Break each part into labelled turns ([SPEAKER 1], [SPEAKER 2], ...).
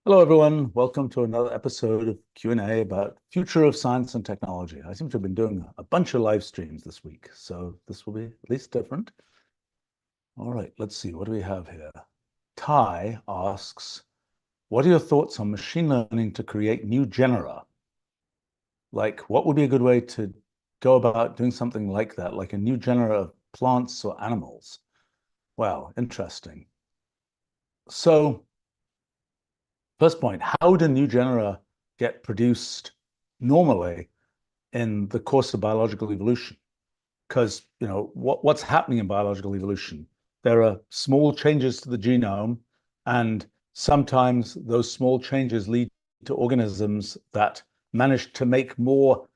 [SPEAKER 1] Hello, everyone. Welcome to another episode of Q&A about future of science and technology. I seem to have been doing a bunch of live streams this week, so this will be at least different. All right, let's see. What do we have here? Ty asks, what are your thoughts on machine learning to create new genera? Like, what would be a good way to go about doing something like that, like a new genera of plants or animals? Wow, interesting. So, first point, how do new genera get produced normally in the course of biological evolution? Because, what's happening in biological evolution? There are small changes to the genome, and sometimes those small changes lead to organisms that manage to make more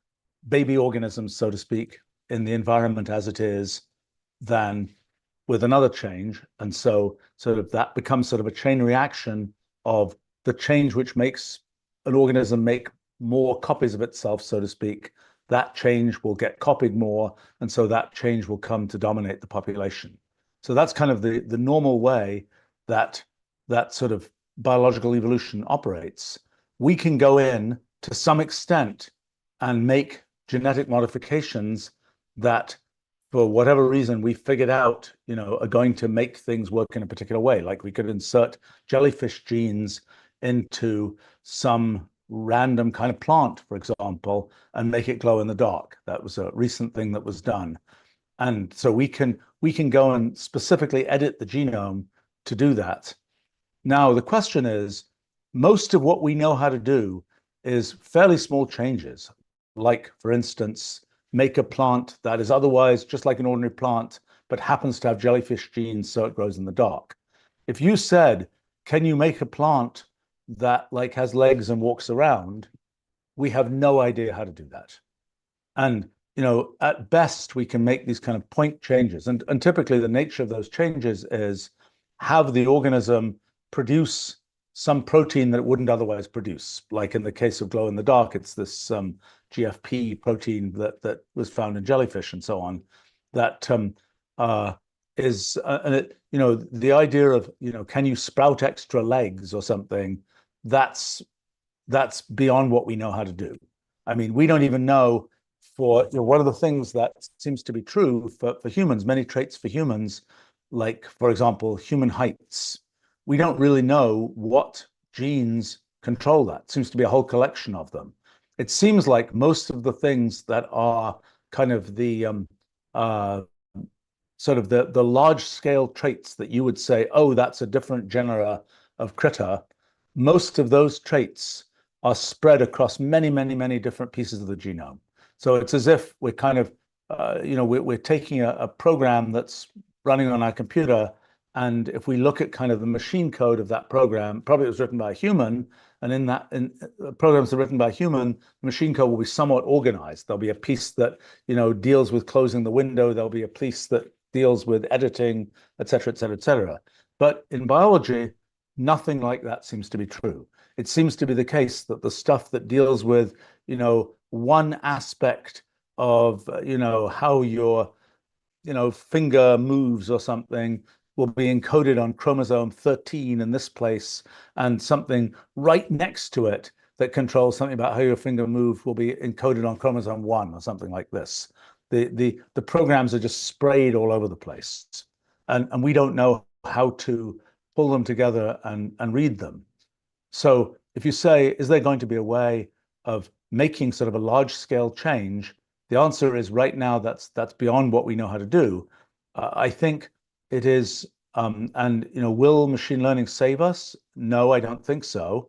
[SPEAKER 1] baby organisms, so to speak, in the environment as it is than with another change. And so sort of that becomes sort of a chain reaction of the change which makes an organism make more copies of itself, so to speak. That change will get copied more, and so that change will come to dominate the population. So that's kind of the normal way that that sort of biological evolution operates. We can go in to some extent and make genetic modifications that, for whatever reason we figured out, are going to make things work in a particular way. Like we could insert jellyfish genes into some random kind of plant, for example, and make it glow in the dark. That was a recent thing that was done. And so we can go and specifically edit the genome to do that. Now, the question is, most of what we know how to do is fairly small changes. Like, for instance, make a plant that is otherwise just like an ordinary plant, but happens to have jellyfish genes so it grows in the dark. If you said, can you make a plant that like has legs and walks around, we have no idea how to do that. And at best, we can make these kind of point changes. And typically the nature of those changes is have the organism produce some protein that it wouldn't otherwise produce. Like in the case of glow in the dark, it's this GFP protein that was found in jellyfish and so on. That is, the idea of, can you sprout extra legs or something? That's beyond what we know how to do. I mean, we don't even know one of the things that seems to be true for humans, many traits for humans, like, for example, human heights. We don't really know what genes control that. It seems to be a whole collection of them. It seems like most of the things that are kind of the sort of the large scale traits that you would say, oh, that's a different genera of critter. Most of those traits are spread across many, many, many different pieces of the genome. So it's as if we're kind of, we're taking a program that's running on our computer, and if we look at kind of the machine code of that program, probably it was written by a human, and in programs that are written by a human, the machine code will be somewhat organized. There'll be a piece that deals with closing the window. There'll be a piece that deals with editing, et cetera, et cetera, et cetera. But in biology, nothing like that seems to be true. It seems to be the case that the stuff that deals with, one aspect of, how your, finger moves or something will be encoded on chromosome 13 in this place, and something right next to it that controls something about how your finger moves will be encoded on chromosome 1 or something like this. The programs are just sprayed all over the place, and we don't know how to pull them together and read them. So if you say, is there going to be a way of making sort of a large scale change? The answer is right now that's beyond what we know how to do. I think it is, and will machine learning save us? No, I don't think so.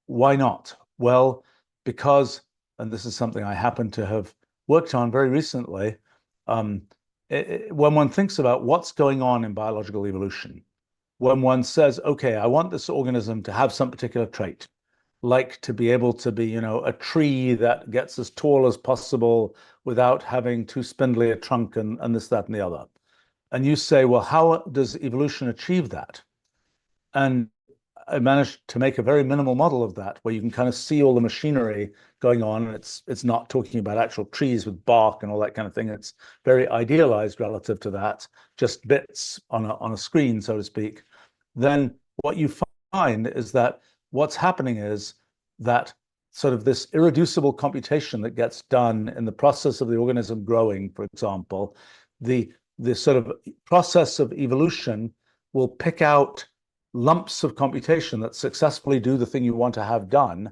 [SPEAKER 1] Why not? Well, because, and this is something I happen to have worked on very recently, when one thinks about what's going on in biological evolution, when one says, okay, I want this organism to have some particular trait, like to be able to be, a tree that gets as tall as possible without having too spindly a trunk and this, that, and the other. And you say, well, how does evolution achieve that? And I managed to make a very minimal model of that, where you can kind of see all the machinery going on. And it's not talking about actual trees with bark and all that kind of thing. It's very idealized relative to that, just bits on a screen, so to speak. Then what you find is that what's happening is that sort of this irreducible computation that gets done in the process of the organism growing, for example, the sort of process of evolution will pick out lumps of computation that successfully do the thing you want to have done,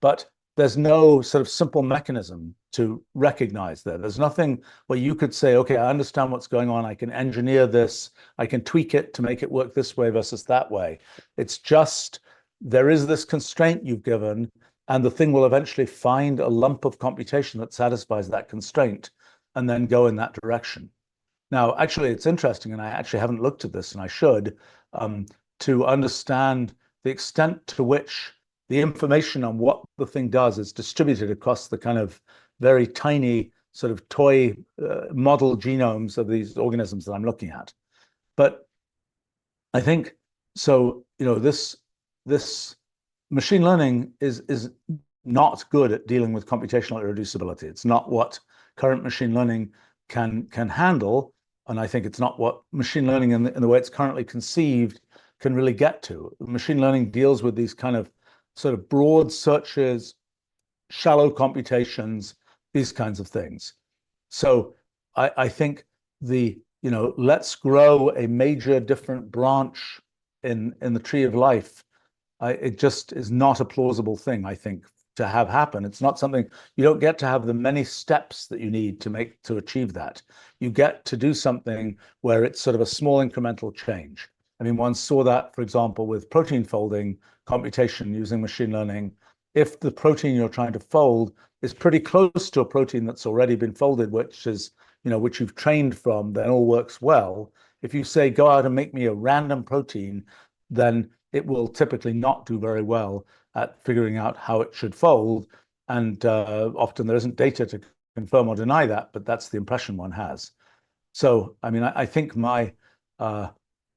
[SPEAKER 1] but there's no sort of simple mechanism to recognize that. There's nothing where you could say, okay, I understand what's going on. I can engineer this. I can tweak it to make it work this way versus that way. It's just there is this constraint you've given, and the thing will eventually find a lump of computation that satisfies that constraint and then go in that direction. Now, actually, it's interesting, and I actually haven't looked at this, and I should, to understand the extent to which the information on what the thing does is distributed across the kind of very tiny sort of toy model genomes of these organisms that I'm looking at. But I think so, this machine learning is not good at dealing with computational irreducibility. It's not what current machine learning can handle, and I think it's not what machine learning in the way it's currently conceived can really get to. Machine learning deals with these kind of sort of broad searches, shallow computations, these kinds of things. So I think let's grow a major different branch in the tree of life. It just is not a plausible thing, I think, to have happen. It's not something, you don't get to have the many steps that you need to achieve that. You get to do something where it's sort of a small incremental change. I mean, one saw that, for example, with protein folding computation using machine learning. If the protein you're trying to fold is pretty close to a protein that's already been folded, which you've trained from, then all works well. If you say, go out and make me a random protein, then it will typically not do very well at figuring out how it should fold. And often there isn't data to confirm or deny that, but that's the impression one has. So, I mean, I think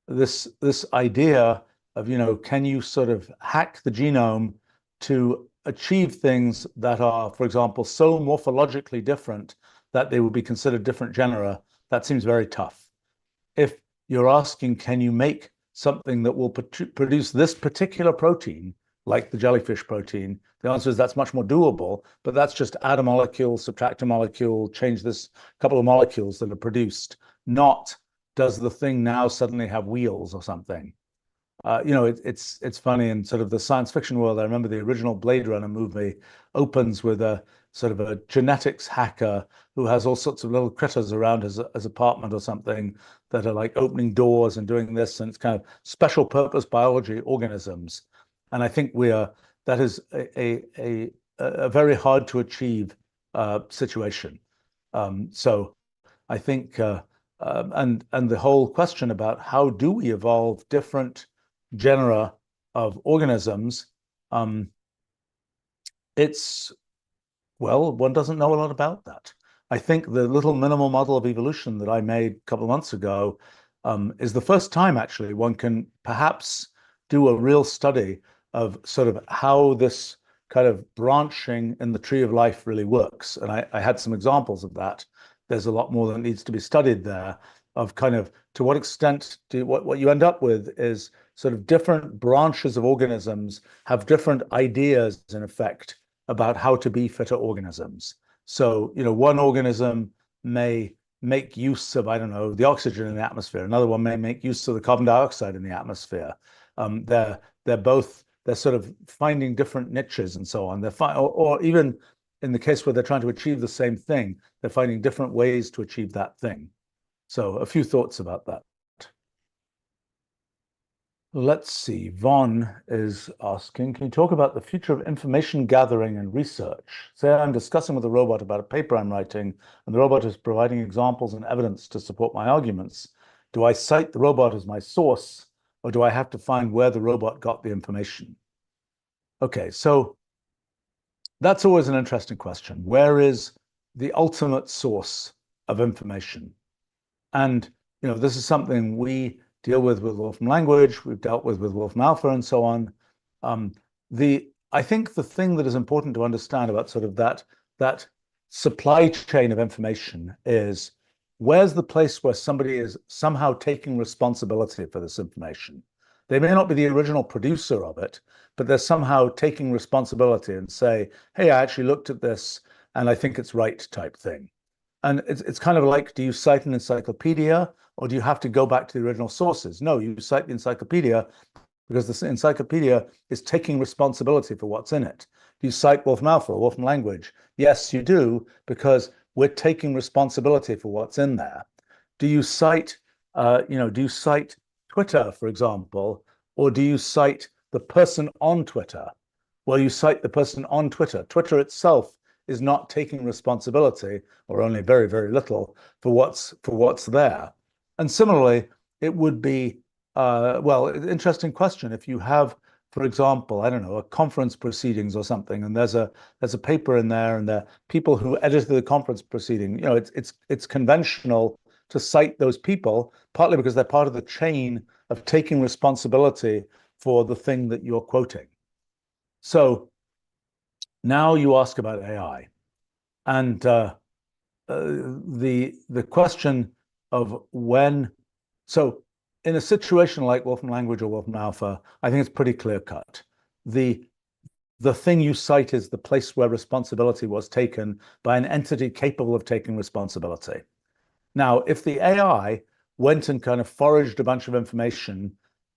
[SPEAKER 1] this idea of, can you sort of hack the genome to achieve things that are, for example, so morphologically different that they would be considered different genera, that seems very tough. If you're asking, can you make something that will produce this particular protein, like the jellyfish protein, the answer is that's much more doable, but that's just add a molecule, subtract a molecule, change this couple of molecules that are produced, not does the thing now suddenly have wheels or something. It's funny in sort of the science fiction world. I remember the original Blade Runner movie opens with a sort of a genetics hacker who has all sorts of little critters around his apartment or something that are like opening doors and doing this, and it's kind of special purpose biology organisms. And I think that is a very hard to achieve situation. So I think and the whole question about how do we evolve different genera of organisms, one doesn't know a lot about that. I think the little minimal model of evolution that I made a couple of months ago is the first time actually one can perhaps do a real study of sort of how this kind of branching in the tree of life really works. And I had some examples of that. There's a lot more that needs to be studied there of kind of to what extent what you end up with is sort of different branches of organisms have different ideas in effect about how to be fitter organisms. So, one organism may make use of, I don't know, the oxygen in the atmosphere. Another one may make use of the carbon dioxide in the atmosphere. They're sort of finding different niches and so on. Or even in the case where they're trying to achieve the same thing, they're finding different ways to achieve that thing. So a few thoughts about that. Let's see, Vaughn is asking, can you talk about the future of information gathering and research? Say I'm discussing with a robot about a paper I'm writing, and the robot is providing examples and evidence to support my arguments. Do I cite the robot as my source, or do I have to find where the robot got the information? Okay, so that's always an interesting question. Where is the ultimate source of information? And this is something we deal with Wolfram language. We've dealt with Wolfram Alpha and so on. I think the thing that is important to understand about sort of that supply chain of information is where's the place where somebody is somehow taking responsibility for this information? They may not be the original producer of it, but they're somehow taking responsibility and say, hey, I actually looked at this and I think it's right type thing. And it's kind of like, do you cite an encyclopedia or do you have to go back to the original sources? No, you cite the encyclopedia because the encyclopedia is taking responsibility for what's in it. Do you cite Wolfram Alpha or Wolfram language? Yes, you do, because we're taking responsibility for what's in there. Do you cite, do you cite Twitter, for example, or do you cite the person on Twitter? Well, you cite the person on Twitter. Twitter itself is not taking responsibility, or only very, very little, for what's there. And similarly, it would be interesting question. If you have, for example, I don't know, a conference proceedings or something, and there's a paper in there, and there are people who edited the conference proceeding. It's conventional to cite those people, partly because they're part of the chain of taking responsibility for the thing that you're quoting. So now you ask about AI, and the question of when. So in a situation like Wolfram language or Wolfram Alpha, I think it's pretty clear cut. The thing you cite is the place where responsibility was taken by an entity capable of taking responsibility. Now, if the AI went and kind of foraged a bunch of information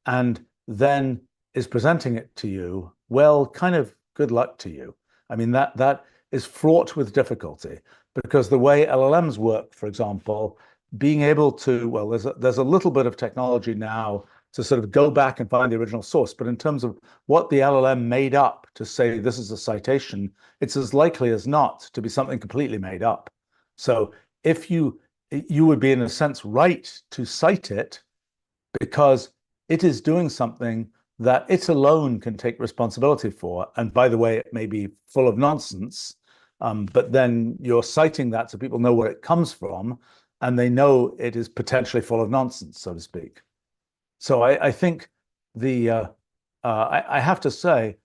[SPEAKER 1] and then is presenting it to you, well, kind of good luck to you. I mean, that is fraught with difficulty, because the way LLMs work, for example, being able to, well, there's a little bit of technology now to sort of go back and find the original source, but in terms of what the LLM made up to say this is a citation, it's as likely as not to be something completely made up. So if you would be, in a sense, right to cite it, because it is doing something that it alone can take responsibility for. And by the way, it may be full of nonsense, but then you're citing that so people know where it comes from, and they know it is potentially full of nonsense, so to speak. So I think I have to say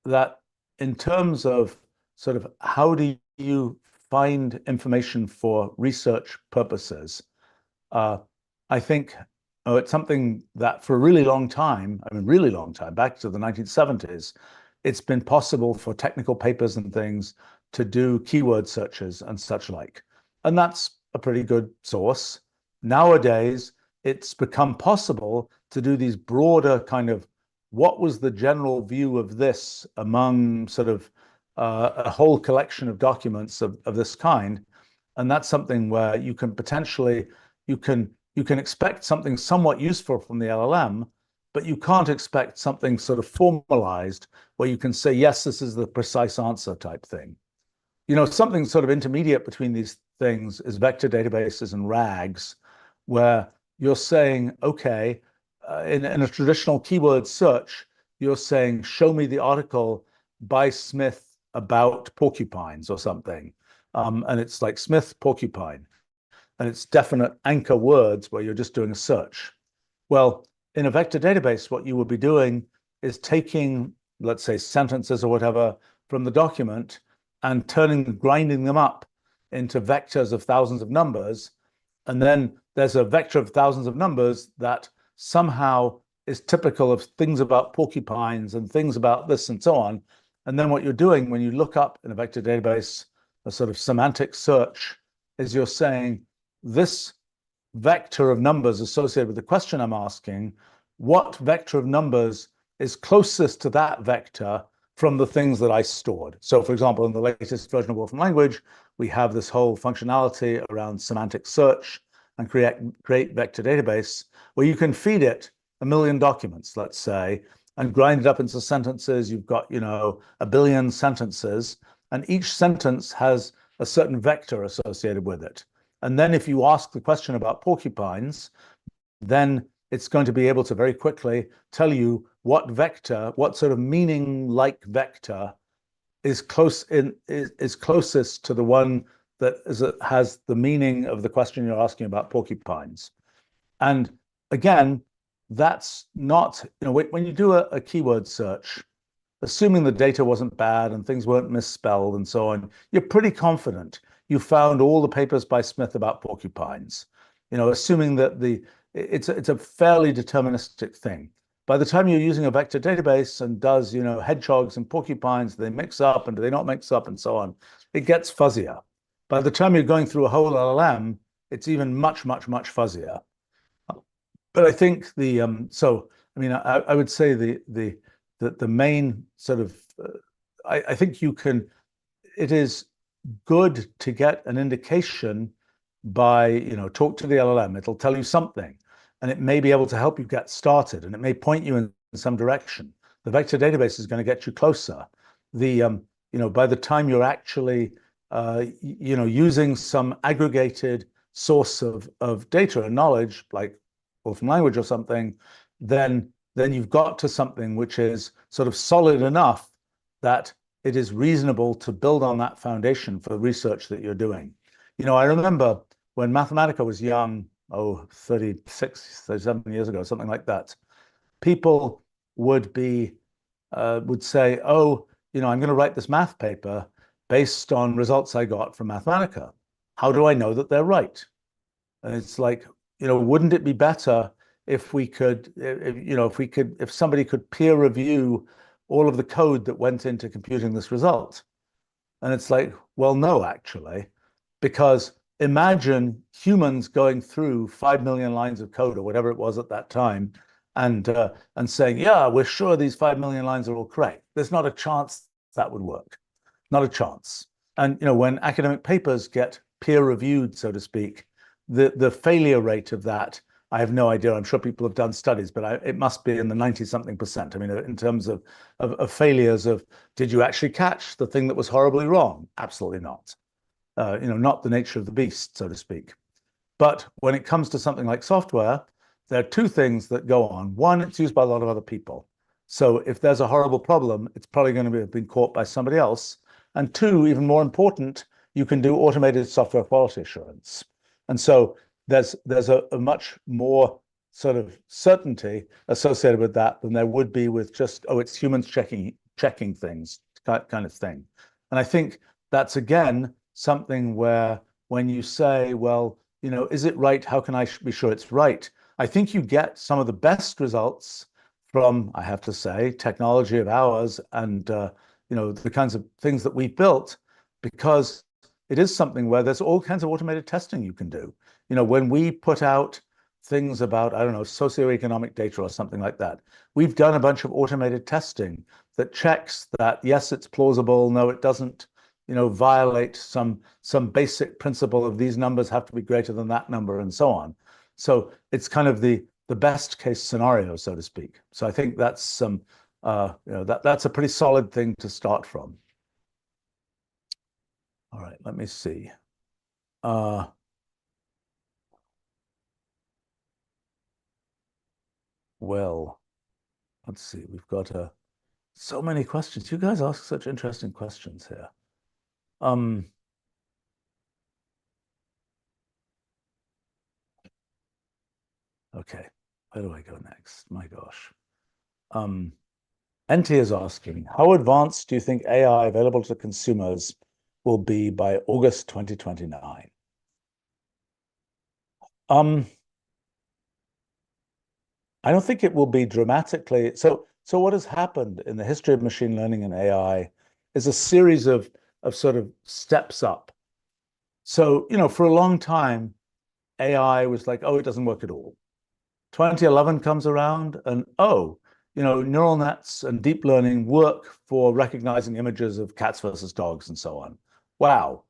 [SPEAKER 1] that in terms of sort of how do you find information for research purposes, I think it's something that for a really long time, really long time, back to the 1970s, it's been possible for technical papers and things to do keyword searches and such like. And that's a pretty good source. Nowadays, it's become possible to do these broader kind of, what was the general view of this among sort of a whole collection of documents of this kind. And that's something where you can potentially, you can expect something somewhat useful from the LLM, but you can't expect something sort of formalized where you can say, yes, this is the precise answer type thing. Something sort of intermediate between these things is vector databases and RAGs, where you're saying, okay, in a traditional keyword search, you're saying, show me the article by Smith about porcupines or something. And it's like Smith porcupine. And it's definite anchor words where you're just doing a search. Well, in a vector database, what you would be doing is taking, let's say, sentences or whatever from the document and grinding them up into vectors of thousands of numbers. And then there's a vector of thousands of numbers that somehow is typical of things about porcupines and things about this and so on. And then what you're doing when you look up in a vector database, a sort of semantic search, is you're saying, this vector of numbers associated with the question I'm asking, what vector of numbers is closest to that vector from the things that I stored? So for example, in the latest version of Wolfram language, we have this whole functionality around semantic search and create vector database where you can feed it 1 million documents, let's say, and grind it up into sentences. You've got, 1 billion sentences, and each sentence has a certain vector associated with it. And then if you ask the question about porcupines, then it's going to be able to very quickly tell you what vector, what sort of meaning-like vector is closest to the one that has the meaning of the question you're asking about porcupines. And again, that's not, when you do a keyword search, assuming the data wasn't bad and things weren't misspelled and so on, you're pretty confident you found all the papers by Smith about porcupines, assuming that it's a fairly deterministic thing. by the time you're using a vector database and does, hedgehogs and porcupines, do they mix up and do they not mix up and so on, it gets fuzzier. By the time you're going through a whole LLM, it's even much, much, much fuzzier. But I think I would say the main sort of I think it is good to get an indication by talk to the LLM. It'll tell you something, and it may be able to help you get started, and it may point you in some direction. The vector database is going to get you closer. By the time you're actually using some aggregated source of data and knowledge, like Wolfram language or something, then you've got to something which is sort of solid enough that it is reasonable to build on that foundation for the research that you're doing. I remember when Mathematica was young, 36, 37 years ago, something like that, people would say, I'm going to write this math paper based on results I got from Mathematica. How do I know that they're right? And it's like, wouldn't it be better if somebody could peer review all of the code that went into computing this result? And it's like, well, no, actually, because imagine humans going through 5 million lines of code or whatever it was at that time and saying, yeah, we're sure these 5 million lines are all correct. There's not a chance that would work. Not a chance. And when academic papers get peer reviewed, so to speak, the failure rate of that, I have no idea. I'm sure people have done studies, but it must be in the 90-something%. I mean, in terms of failures did you actually catch the thing that was horribly wrong? Absolutely not. Not the nature of the beast, so to speak. But when it comes to something like software, there are two things that go on. One, it's used by a lot of other people. So if there's a horrible problem, it's probably going to have been caught by somebody else. And two, even more important, you can do automated software quality assurance. And so there's a much more sort of certainty associated with that than there would be with just, it's humans checking things kind of thing. And I think that's, again, something where when you say, well, is it right? How can I be sure it's right? I think you get some of the best results from, I have to say, technology of ours and, the kinds of things that we built, because it is something where there's all kinds of automated testing you can do. When we put out things about, I don't know, socioeconomic data or something like that, we've done a bunch of automated testing that checks that, yes, it's plausible, no, it doesn't, violate some basic principle of these numbers have to be greater than that number and so on. So it's kind of the best case scenario, so to speak. So I think that's that's a pretty solid thing to start from. All right, let me see. Well, let's see. We've got so many questions. You guys ask such interesting questions here. Okay, where do I go next? My gosh. NT is asking, how advanced do you think AI available to consumers will be by August 2029? I don't think it will be dramatically. So what has happened in the history of machine learning and AI is a series of sort of steps up. So, for a long time, AI was like, it doesn't work at all. 2011 comes around and, neural nets and deep learning work for recognizing images of cats versus dogs and so on. Wow,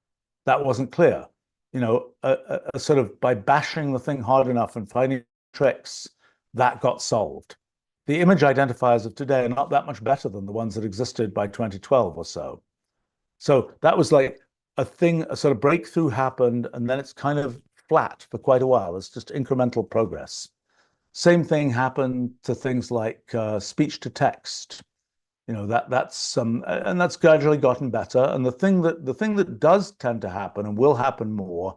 [SPEAKER 1] that wasn't clear. Sort of by bashing the thing hard enough and finding tricks, that got solved. The image identifiers of today are not that much better than the ones that existed by 2012 or so. So that was like a sort of breakthrough happened, and then it's kind of flat for quite a while. It's just incremental progress. Same thing happened to things like speech to text. That's gradually gotten better. And the thing that does tend to happen and will happen more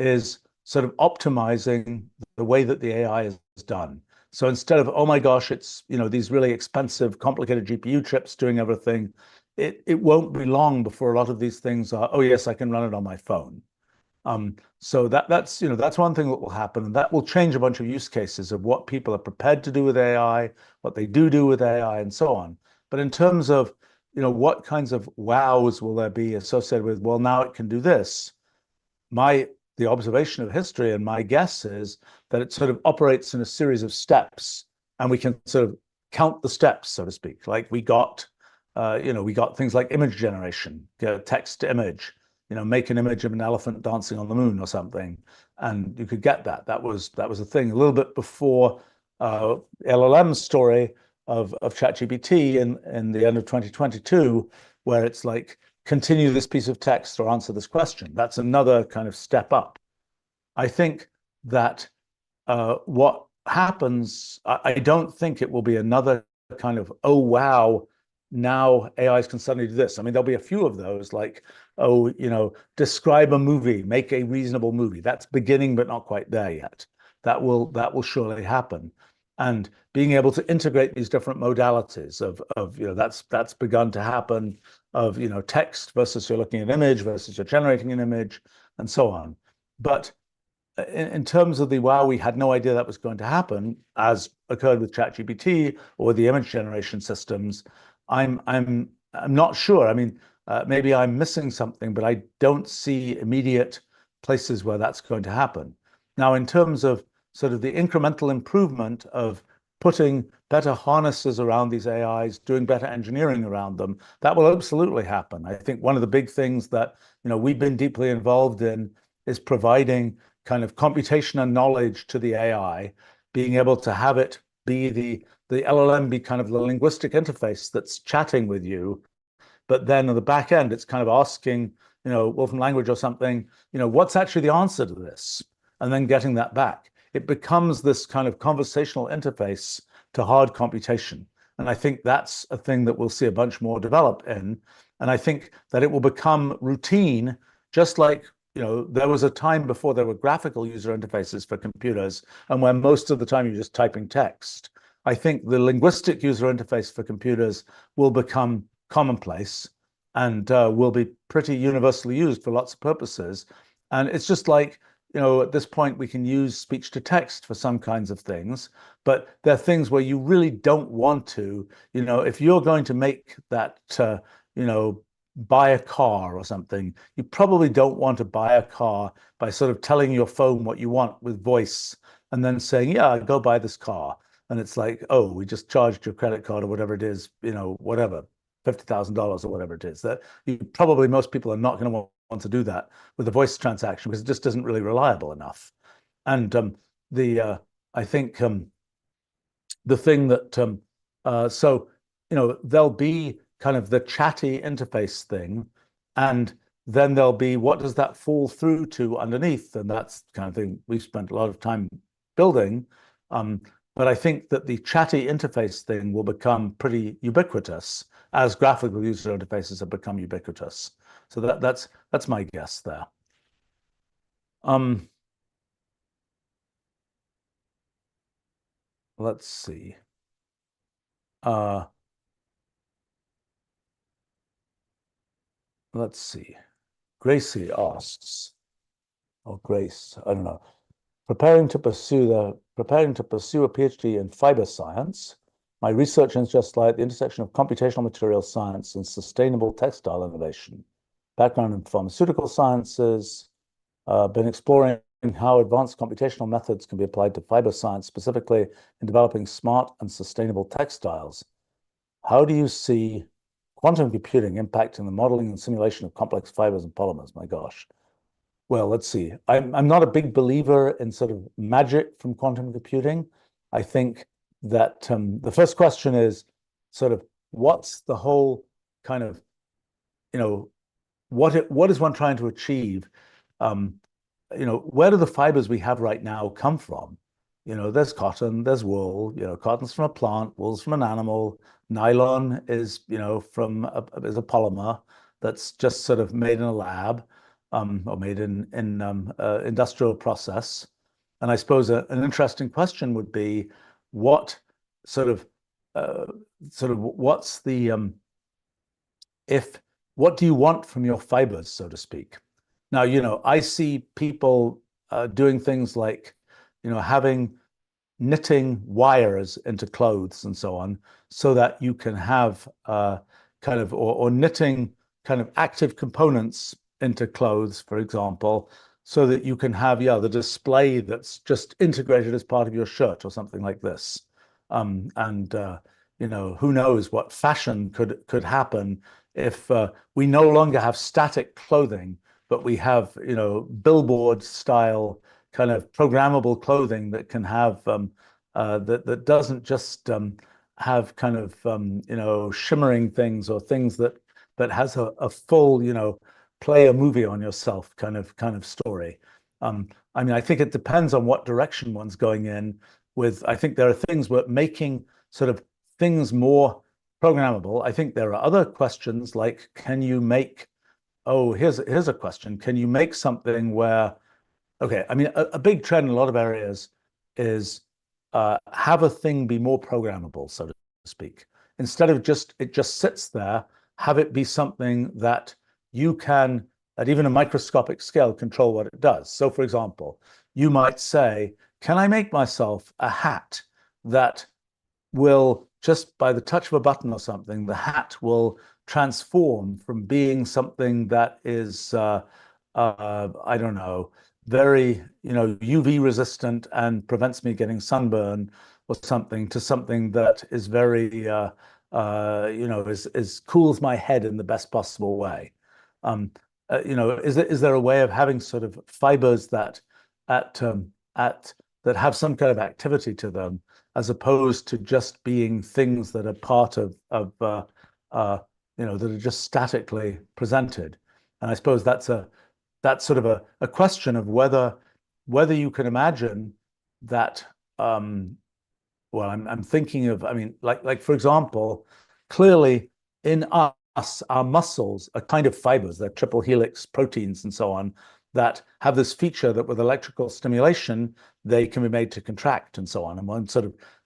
[SPEAKER 1] is sort of optimizing the way that the AI is done. So instead of, oh my gosh, it's these really expensive, complicated GPU chips doing everything, it won't be long before a lot of these things are, oh yes, I can run it on my phone. So that's one thing that will happen, and that will change a bunch of use cases of what people are prepared to do with AI, what they do with AI, and so on. But in terms of, what kinds of wows will there be associated with, well, now it can do this? The observation of history and my guess is that it sort of operates in a series of steps, and we can sort of count the steps, so to speak. Like we got things like image generation, text to image, make an image of an elephant dancing on the moon or something, and you could get that. That was a thing a little bit before LLM's story of ChatGPT in the end of 2022, where it's like, continue this piece of text or answer this question. That's another kind of step up. I think that what happens, I don't think it will be another kind of, oh, wow, now AIs can suddenly do this. I mean, there'll be a few of those, like, oh, describe a movie, make a reasonable movie. That's beginning, but not quite there yet. That will surely happen. And being able to integrate these different modalities that's begun to happen, of text versus you're looking at image versus you're generating an image, and so on. But in terms of the, wow, we had no idea that was going to happen, as occurred with ChatGPT or the image generation systems, I'm not sure. I mean, maybe I'm missing something, but I don't see immediate places where that's going to happen. Now, in terms of sort of the incremental improvement of putting better harnesses around these AIs, doing better engineering around them, that will absolutely happen. I think one of the big things that we've been deeply involved in is providing kind of computation and knowledge to the AI, being able to have it be the LLM be kind of the linguistic interface that's chatting with you, but then on the back end, it's kind of asking, Wolfram language or something, what's actually the answer to this? And then getting that back. It becomes this kind of conversational interface to hard computation. And I think that's a thing that we'll see a bunch more develop in. And I think that it will become routine, just like there was a time before there were graphical user interfaces for computers, and where most of the time you're just typing text. I think the linguistic user interface for computers will become commonplace and will be pretty universally used for lots of purposes. And it's just like, at this point, we can use speech to text for some kinds of things, but there are things where you really don't want to, if you're going to make that, buy a car or something, you probably don't want to buy a car by sort of telling your phone what you want with voice and then saying, yeah, go buy this car. And it's like, oh, we just charged your credit card or whatever it is, whatever, $50,000 or whatever it is. That most people are not going to want to do that with a voice transaction because it just isn't really reliable enough. And I think the thing that there'll be kind of the chatty interface thing, and then there'll be, what does that fall through to underneath? And that's the kind of thing we've spent a lot of time building. But I think that the chatty interface thing will become pretty ubiquitous as graphical user interfaces have become ubiquitous. So that's my guess there. Let's see. Let's see. Gracie asks, or Grace, I don't know, preparing to pursue a PhD in fiber science. My research interests lie at the intersection of computational materials science and sustainable textile innovation. Background in pharmaceutical sciences, been exploring how advanced computational methods can be applied to fiber science, specifically in developing smart and sustainable textiles. How do you see quantum computing impacting the modeling and simulation of complex fibers and polymers? My gosh. Well, let's see. I'm not a big believer in sort of magic from quantum computing. I think that the first question is sort of, what's the whole kind of, what is one trying to achieve? Where do the fibers we have right now come from? There's cotton, there's wool. Cotton's from a plant, wool's from an animal. Nylon is, is a polymer that's just sort of made in a lab, or made in industrial process. And I suppose an interesting question would be, what sort of what's the what do you want from your fibers, so to speak? Now, I see people doing things like, having knitting wires into clothes and so on, so that you can have kind of, or knitting kind of active components into clothes, for example, so that you can have, yeah, the display that's just integrated as part of your shirt or something like this. And who knows what fashion could happen if we no longer have static clothing, but we have, billboard style kind of programmable clothing that can have that doesn't just have kind of shimmering things or things that has a full play a movie on yourself kind of story. I mean, I think it depends on what direction one's going in. I think there are things where making sort of things more programmable. I think there are other questions like, can you make, oh, here's a question. Can you make something where, okay, I mean, a big trend in a lot of areas is have a thing be more programmable, so to speak. Instead of it just sits there, have it be something that you can, at even a microscopic scale, control what it does. So, for example, you might say, can I make myself a hat that will, just by the touch of a button or something, the hat will transform from being something that is, I don't know, very, UV resistant and prevents me getting sunburn or something, to something that is very, is cools my head in the best possible way. Is there a way of having sort of fibers at that have some kind of activity to them, as opposed to just being things that are part of that are just statically presented? And I suppose that's sort of a question of whether you can imagine that. Well, I'm thinking of, I mean, like for example, clearly in us, our muscles are kind of fibers. They're triple helix proteins and so on, that have this feature that with electrical stimulation, they can be made to contract and so on. And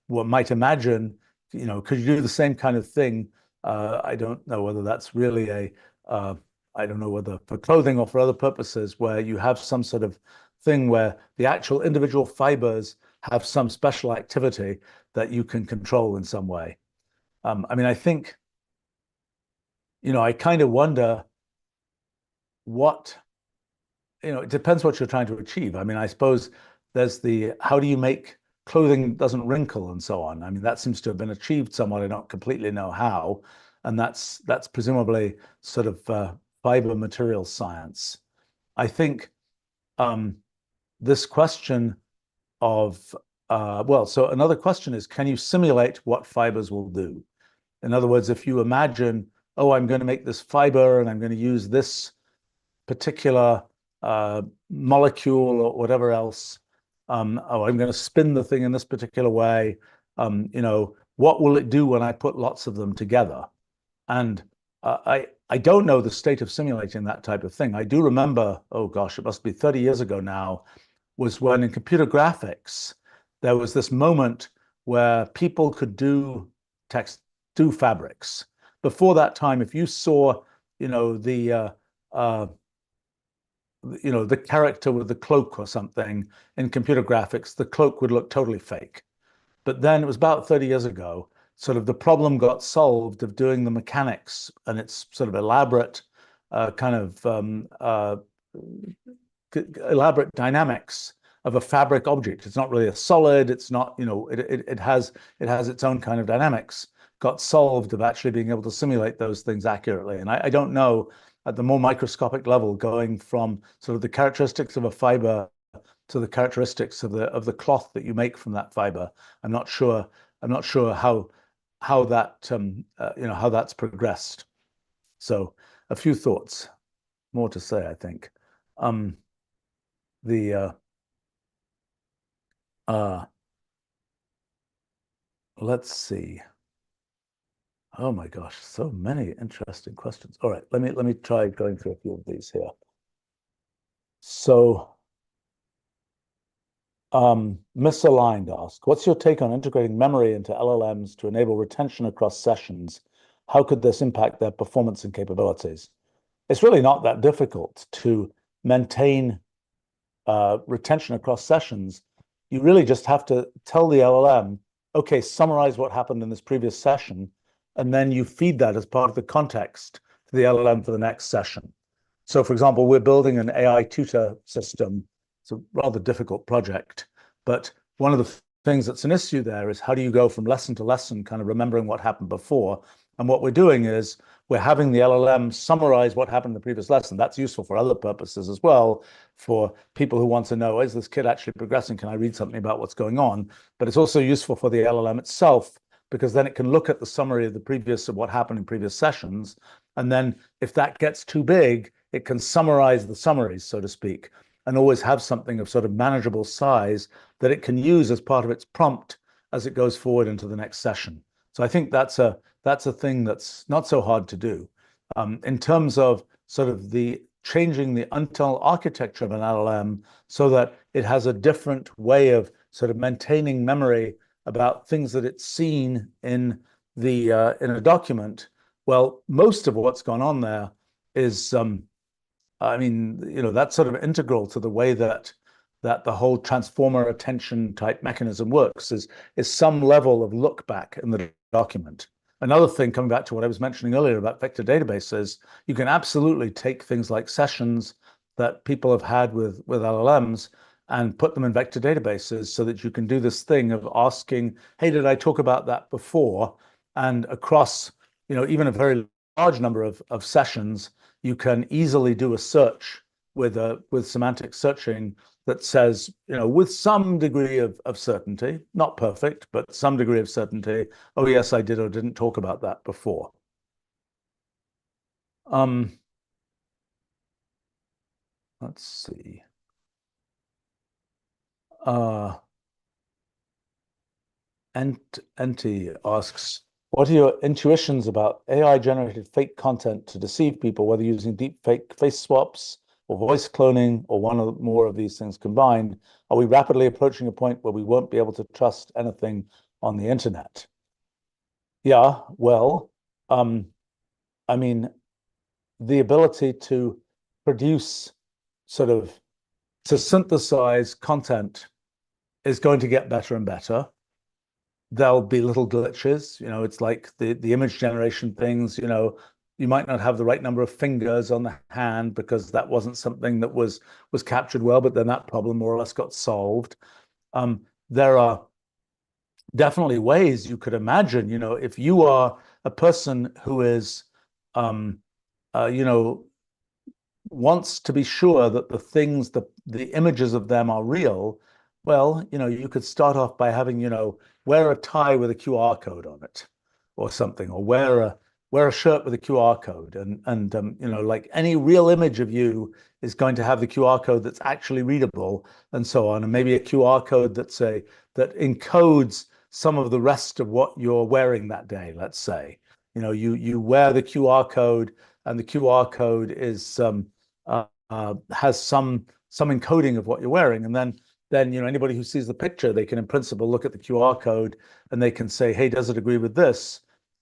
[SPEAKER 1] one might imagine, could you do the same kind of thing? I don't know whether that's really I don't know whether for clothing or for other purposes, where you have some sort of thing where the actual individual fibers have some special activity that you can control in some way. I mean, I think, I kind of wonder what, it depends what you're trying to achieve. I mean, I suppose there's how do you make clothing doesn't wrinkle and so on? I mean, that seems to have been achieved somewhat. I don't completely know how. And that's presumably sort of fiber material science. I think this question of, so another question is, can you simulate what fibers will do? In other words, if you imagine, oh, I'm going to make this fiber and I'm going to use this particular molecule or whatever else, oh, I'm going to spin the thing in this particular way, what will it do when I put lots of them together? And I don't know the state of simulating that type of thing. I do remember, oh gosh, it must be 30 years ago now, was when in computer graphics, there was this moment where people could do fabrics. Before that time, if you saw, the character with the cloak or something in computer graphics, the cloak would look totally fake. But then it was about 30 years ago, sort of the problem got solved of doing the mechanics and its sort of elaborate elaborate dynamics of a fabric object. It's not really a solid. It's not, it has its own kind of dynamics. Got solved of actually being able to simulate those things accurately. And I don't know, at the more microscopic level, going from sort of the characteristics of a fiber to the characteristics of the cloth that you make from that fiber. I'm not sure how that how that's progressed. So a few thoughts, more to say, I think. Let's see. Oh my gosh, so many interesting questions. All right, let me try going through a few of these here. So Misaligned asked, what's your take on integrating memory into LLMs to enable retention across sessions? How could this impact their performance and capabilities? It's really not that difficult to maintain retention across sessions, you really just have to tell the LLM, okay, summarize what happened in this previous session, and then you feed that as part of the context to the LLM for the next session. So, for example, we're building an AI tutor system. It's a rather difficult project, but one of the things that's an issue there is how do you go from lesson to lesson, kind of remembering what happened before? And what we're doing is we're having the LLM summarize what happened in the previous lesson. That's useful for other purposes as well, for people who want to know, is this kid actually progressing? Can I read something about what's going on? But it's also useful for the LLM itself, because then it can look at the summary of the previous of what happened in previous sessions. And then if that gets too big, it can summarize the summaries, so to speak, and always have something of sort of manageable size that it can use as part of its prompt as it goes forward into the next session. So I think that's a thing that's not so hard to do. In terms of sort of the changing the internal architecture of an LLM so that it has a different way of sort of maintaining memory about things that it's seen in a document. Well, most of what's gone on there is, I mean, that's sort of integral to the way that the whole transformer attention type mechanism works, is some level of look back in the document. Another thing, coming back to what I was mentioning earlier about vector databases, you can absolutely take things like sessions that people have had with LLMs and put them in vector databases so that you can do this thing of asking, hey, did I talk about that before? And across, even a very large number of sessions, you can easily do a search with semantic searching that says, with some degree of certainty, not perfect, but some degree of certainty, oh, yes, I did or didn't talk about that before. Let's see. Enti asks, what are your intuitions about AI-generated fake content to deceive people, whether using deep fake face swaps or voice cloning or one or more of these things combined? Are we rapidly approaching a point where we won't be able to trust anything on the internet? Yeah, well, I mean, the ability to produce to synthesize content is going to get better and better. There'll be little glitches, it's like the image generation things, you might not have the right number of fingers on the hand because that wasn't something that was captured well, but then that problem more or less got solved. There are definitely ways you could imagine, if you are a person who is, wants to be sure that the things, the images of them are real, well, you could start off by having, wear a tie with a QR code on it or something, or wear a shirt with a QR code. And like any real image of you is going to have the QR code that's actually readable and so on. And maybe a QR code that encodes some of the rest of what you're wearing that day, let's say. You wear the QR code and the QR code is has some encoding of what you're wearing. And then anybody who sees the picture, they can in principle look at the QR code and they can say, hey, does it agree with this?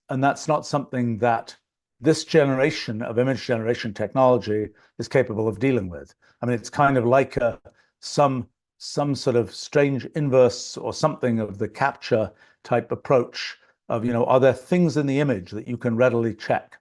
[SPEAKER 1] And that's not something that this generation of image generation technology is capable of dealing with. I mean, it's kind of like some sort of strange inverse or something of the capture type approach of, are there things in the image that you can readily check?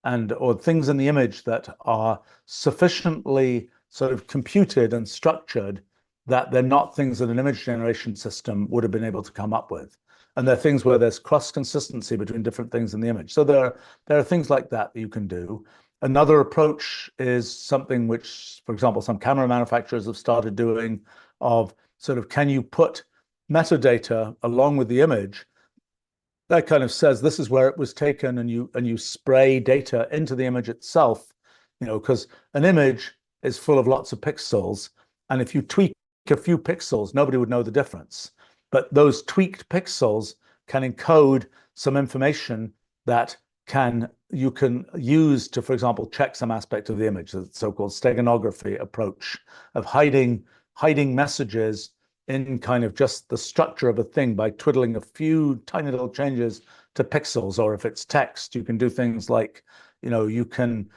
[SPEAKER 1] Or things in the image that are sufficiently sort of computed and structured that they're not things that an image generation system would have been able to come up with. And they're things where there's cross consistency between different things in the image. So there are things like that you can do. Another approach is something which, for example, some camera manufacturers have started doing, of sort of, can you put metadata along with the image that kind of says this is where it was taken, and you spray data into the image itself, because an image is full of lots of pixels, and if you tweak a few pixels, nobody would know the difference. But those tweaked pixels can encode some information that you can use to, for example, check some aspect of the image, the so-called steganography approach of hiding messages in kind of just the structure of a thing by twiddling a few tiny little changes to pixels. Or if it's text, you can do things like, you can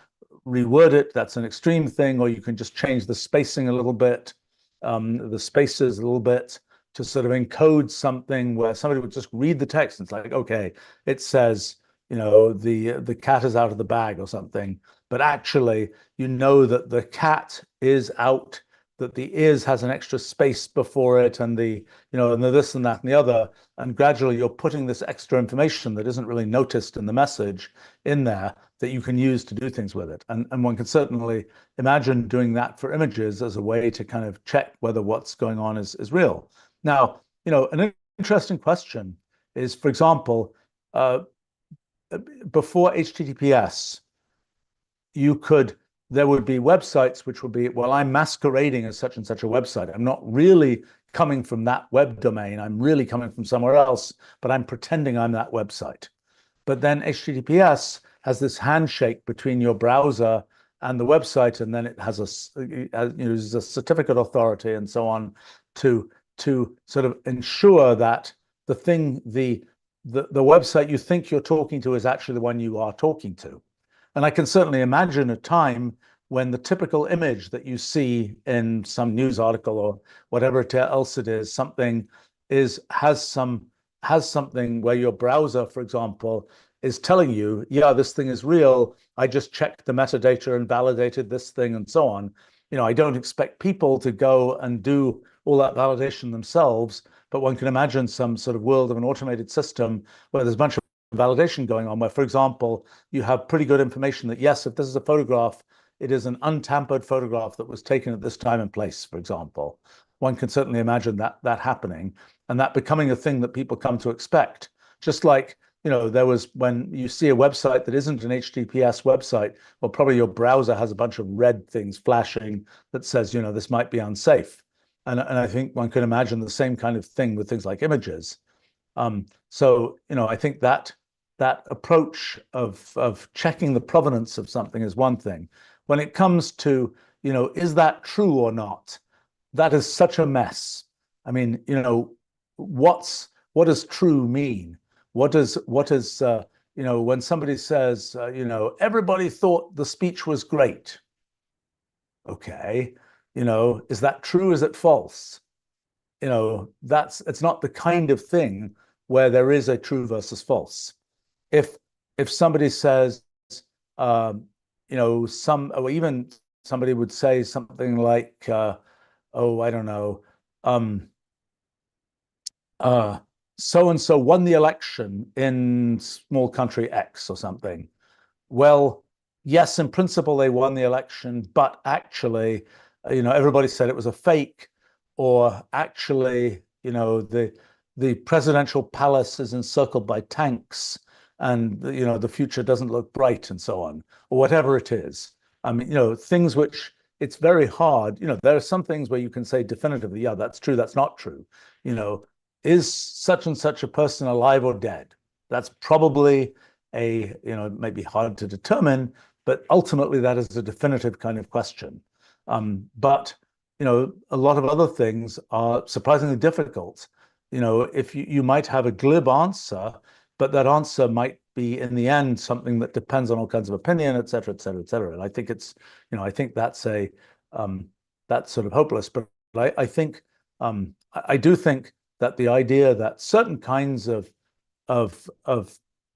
[SPEAKER 1] reword it. That's an extreme thing. Or you can just change the spacing a little bit, the spaces a little bit, to sort of encode something where somebody would just read the text and it's like, okay, it says, the cat is out of the bag or something, but actually you know that the cat is out, that the is has an extra space before it, and and the this and that and the other, and gradually you're putting this extra information that isn't really noticed in the message in there that you can use to do things with it. And one can certainly imagine doing that for images as a way to kind of check whether what's going on is real. Now, an interesting question is, for example, before HTTPS, there would be websites which would be, well, I'm masquerading as such and such a website. I'm not really coming from that web domain. I'm really coming from somewhere else, but I'm pretending I'm that website. But then HTTPS has this handshake between your browser and the website, and then it has a certificate authority and so on to sort of ensure that the website you think you're talking to is actually the one you are talking to. And I can certainly imagine a time when the typical image that you see in some news article or whatever else it is, has something where your browser, for example, is telling you, yeah, this thing is real. I just checked the metadata and validated this thing and so on. I don't expect people to go and do all that validation themselves, but one can imagine some sort of world of an automated system where there's a bunch of validation going on, where, for example, you have pretty good information that, yes, if this is a photograph, it is an untampered photograph that was taken at this time and place, for example. One can certainly imagine that happening and that becoming a thing that people come to expect. Just like, there was, when you see a website that isn't an HTTPS website, well, probably your browser has a bunch of red things flashing that says, this might be unsafe. And I think one can imagine the same kind of thing with things like images. So, I think that approach of checking the provenance of something is one thing. When it comes to, is that true or not? That is such a mess. I mean, what does true mean? What is when somebody says, everybody thought the speech was great. Okay, is that true? Is it false? It's not the kind of thing where there is a true versus false. If somebody says, or even somebody would say something like, oh, I don't know, so and so won the election in small country X or something. Well, yes, in principle they won the election, but actually, everybody said it was a fake, or actually, the presidential palace is encircled by tanks, and the future doesn't look bright, and so on, or whatever it is. I mean, things which it's very hard. There are some things where you can say definitively, yeah, that's true, that's not true. Is such and such a person alive or dead? That's probably it may be hard to determine, but ultimately that is a definitive kind of question. But a lot of other things are surprisingly difficult. If you might have a glib answer, but that answer might be in the end something that depends on all kinds of opinion, et cetera, et cetera, et cetera. And I think I think that's that's sort of hopeless. But I think I do think that the idea that certain kinds of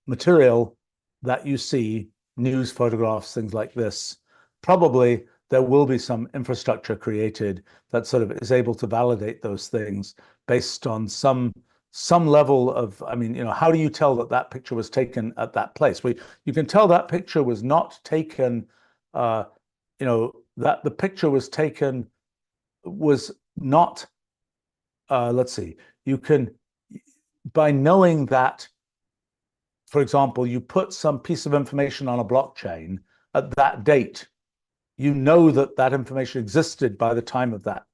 [SPEAKER 1] material that you see, news, photographs, things like this, probably there will be some infrastructure created that sort of is able to validate those things based on some level of, I mean, how do you tell that picture was taken at that place? You can tell that picture was not taken, that the picture was not, let's see, you can, by knowing that, for example, you put some piece of information on a blockchain at that date, you know that information existed by the time of that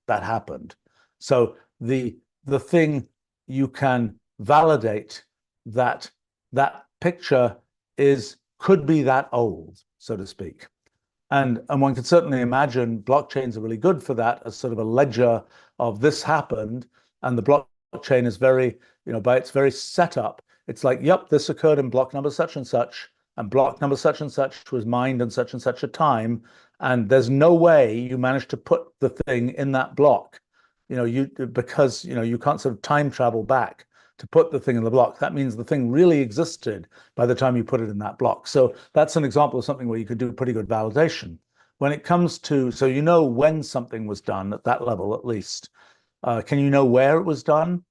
[SPEAKER 1] happened. So the thing you can validate that picture could be that old, so to speak. And one can certainly imagine blockchains are really good for that as sort of a ledger of this happened, and the blockchain is very, by its very setup, it's like, yep, this occurred in block number such and such, and block number such and such was mined in such and such a time, and there's no way you managed to put the thing in that block, because you can't sort of time travel back to put the thing in the block. That means the thing really existed by the time you put it in that block. So that's an example of something where you could do pretty good validation. When it comes to, so you know when something was done at that level at least. Can you know where it was done?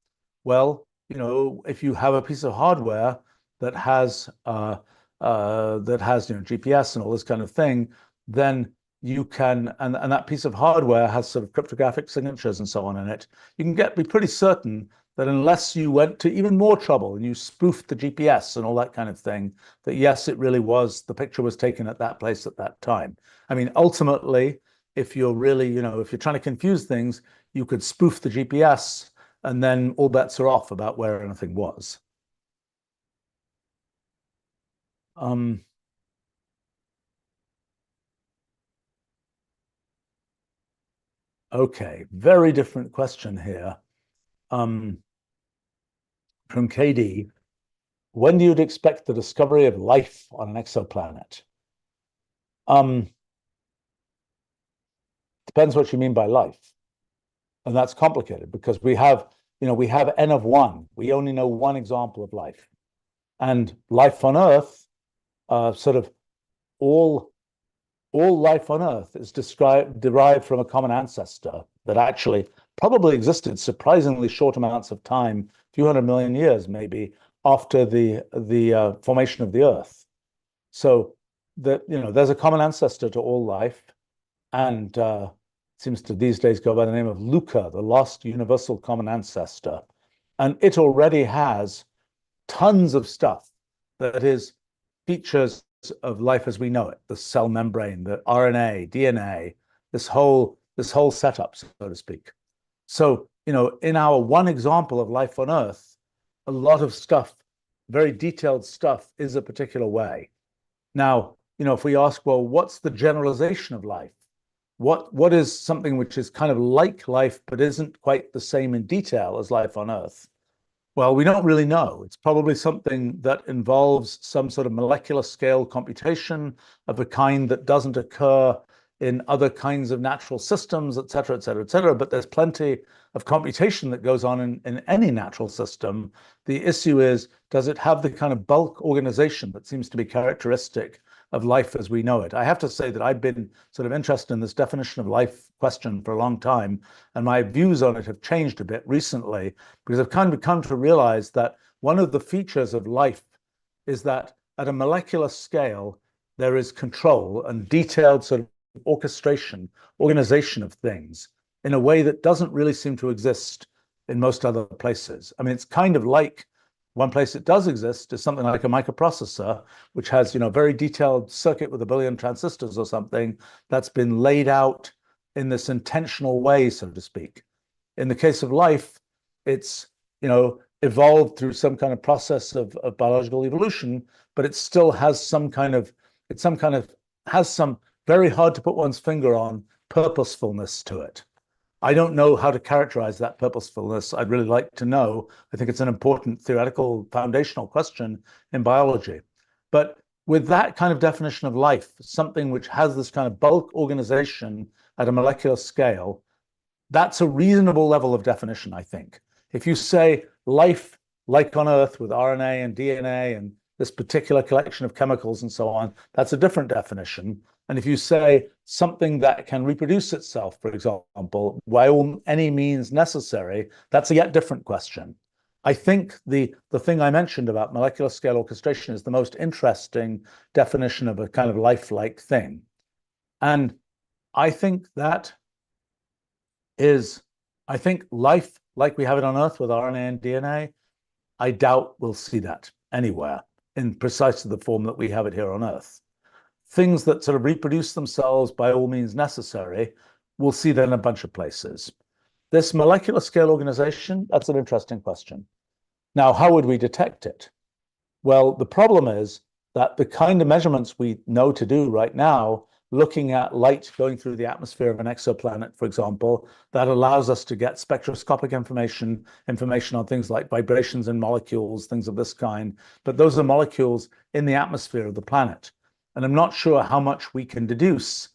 [SPEAKER 1] Well, if you have a piece of hardware that has GPS and all this kind of thing, then you can, and that piece of hardware has sort of cryptographic signatures and so on in it. You can be pretty certain that unless you went to even more trouble and you spoofed the GPS and all that kind of thing, that yes, it really was, the picture was taken at that place at that time. I mean, ultimately, if you're really, if you're trying to confuse things, you could spoof the GPS and then all bets are off about where anything was. Okay, very different question here. From KD, when do you expect the discovery of life on an exoplanet? Depends what you mean by life. And that's complicated because we have N of one. We only know one example of life. And life on Earth, sort of all life on Earth is derived from a common ancestor that actually probably existed surprisingly short amounts of time, a few hundred million years maybe, after the formation of the Earth. So there's a common ancestor to all life, and seems to these days go by the name of Luca, the lost universal common ancestor. And it already has tons of stuff that is features of life as we know it, the cell membrane, the RNA, DNA, this whole setup, so to speak. So, in our one example of life on Earth, a lot of stuff, very detailed stuff, is a particular way. Now, if we ask, well, what's the generalization of life? What is something which is kind of like life, but isn't quite the same in detail as life on Earth? Well, we don't really know. It's probably something that involves some sort of molecular scale computation of a kind that doesn't occur in other kinds of natural systems, et cetera, et cetera, et cetera. But there's plenty of computation that goes on in any natural system. The issue is, does it have the kind of bulk organization that seems to be characteristic of life as we know it? I have to say that I've been sort of interested in this definition of life question for a long time, and my views on it have changed a bit recently because I've kind of come to realize that one of the features of life is that at a molecular scale, there is control and detailed sort of organization of things in a way that doesn't really seem to exist in most other places. I mean, it's kind of like one place it does exist is something like a microprocessor, which has, a very detailed circuit with 1 billion transistors or something that's been laid out in this intentional way, so to speak. In the case of life, it's, evolved through some kind of process of biological evolution, but it still has some very hard to put one's finger on purposefulness to it. I don't know how to characterize that purposefulness. I'd really like to know. I think it's an important theoretical foundational question in biology. But with that kind of definition of life, something which has this kind of bulk organization at a molecular scale, that's a reasonable level of definition, I think. If you say life like on Earth with RNA and DNA and this particular collection of chemicals and so on, that's a different definition. And if you say something that can reproduce itself, for example, by any means necessary, that's a yet different question. I think the thing I mentioned about molecular scale orchestration is the most interesting definition of a kind of lifelike thing. And I think life like we have it on Earth with RNA and DNA, I doubt we'll see that anywhere in precisely the form that we have it here on Earth. Things that sort of reproduce themselves by all means necessary, we'll see that in a bunch of places. This molecular scale organization, that's an interesting question. Now, how would we detect it? Well, the problem is that the kind of measurements we know to do right now looking at light going through the atmosphere of an exoplanet, for example, that allows us to get spectroscopic information on things like vibrations in molecules, things of this kind. But those are molecules in the atmosphere of the planet. And I'm not sure how much we can deduce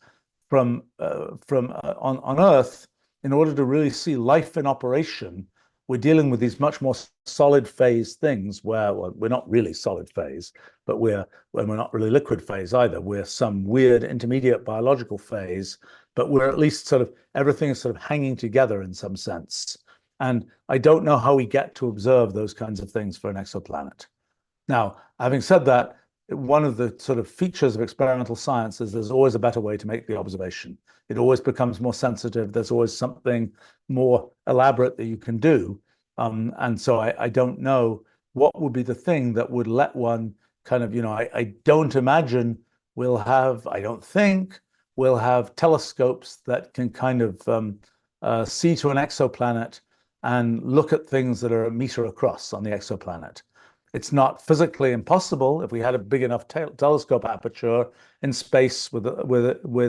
[SPEAKER 1] from on Earth in order to really see life in operation. We're dealing with these much more solid phase things where, well, we're not really solid phase, but we're not really liquid phase either. We're some weird intermediate biological phase, but we're at least sort of, everything is sort of hanging together in some sense. And I don't know how we get to observe those kinds of things for an exoplanet. Now, having said that, one of the sort of features of experimental science is there's always a better way to make the observation. It always becomes more sensitive. There's always something more elaborate that you can do. And so I don't know what would be the thing that would let one kind of, I don't imagine I don't think we'll have telescopes that can kind of see to an exoplanet and look at things that are a meter across on the exoplanet. It's not physically impossible if we had a big enough telescope aperture in space with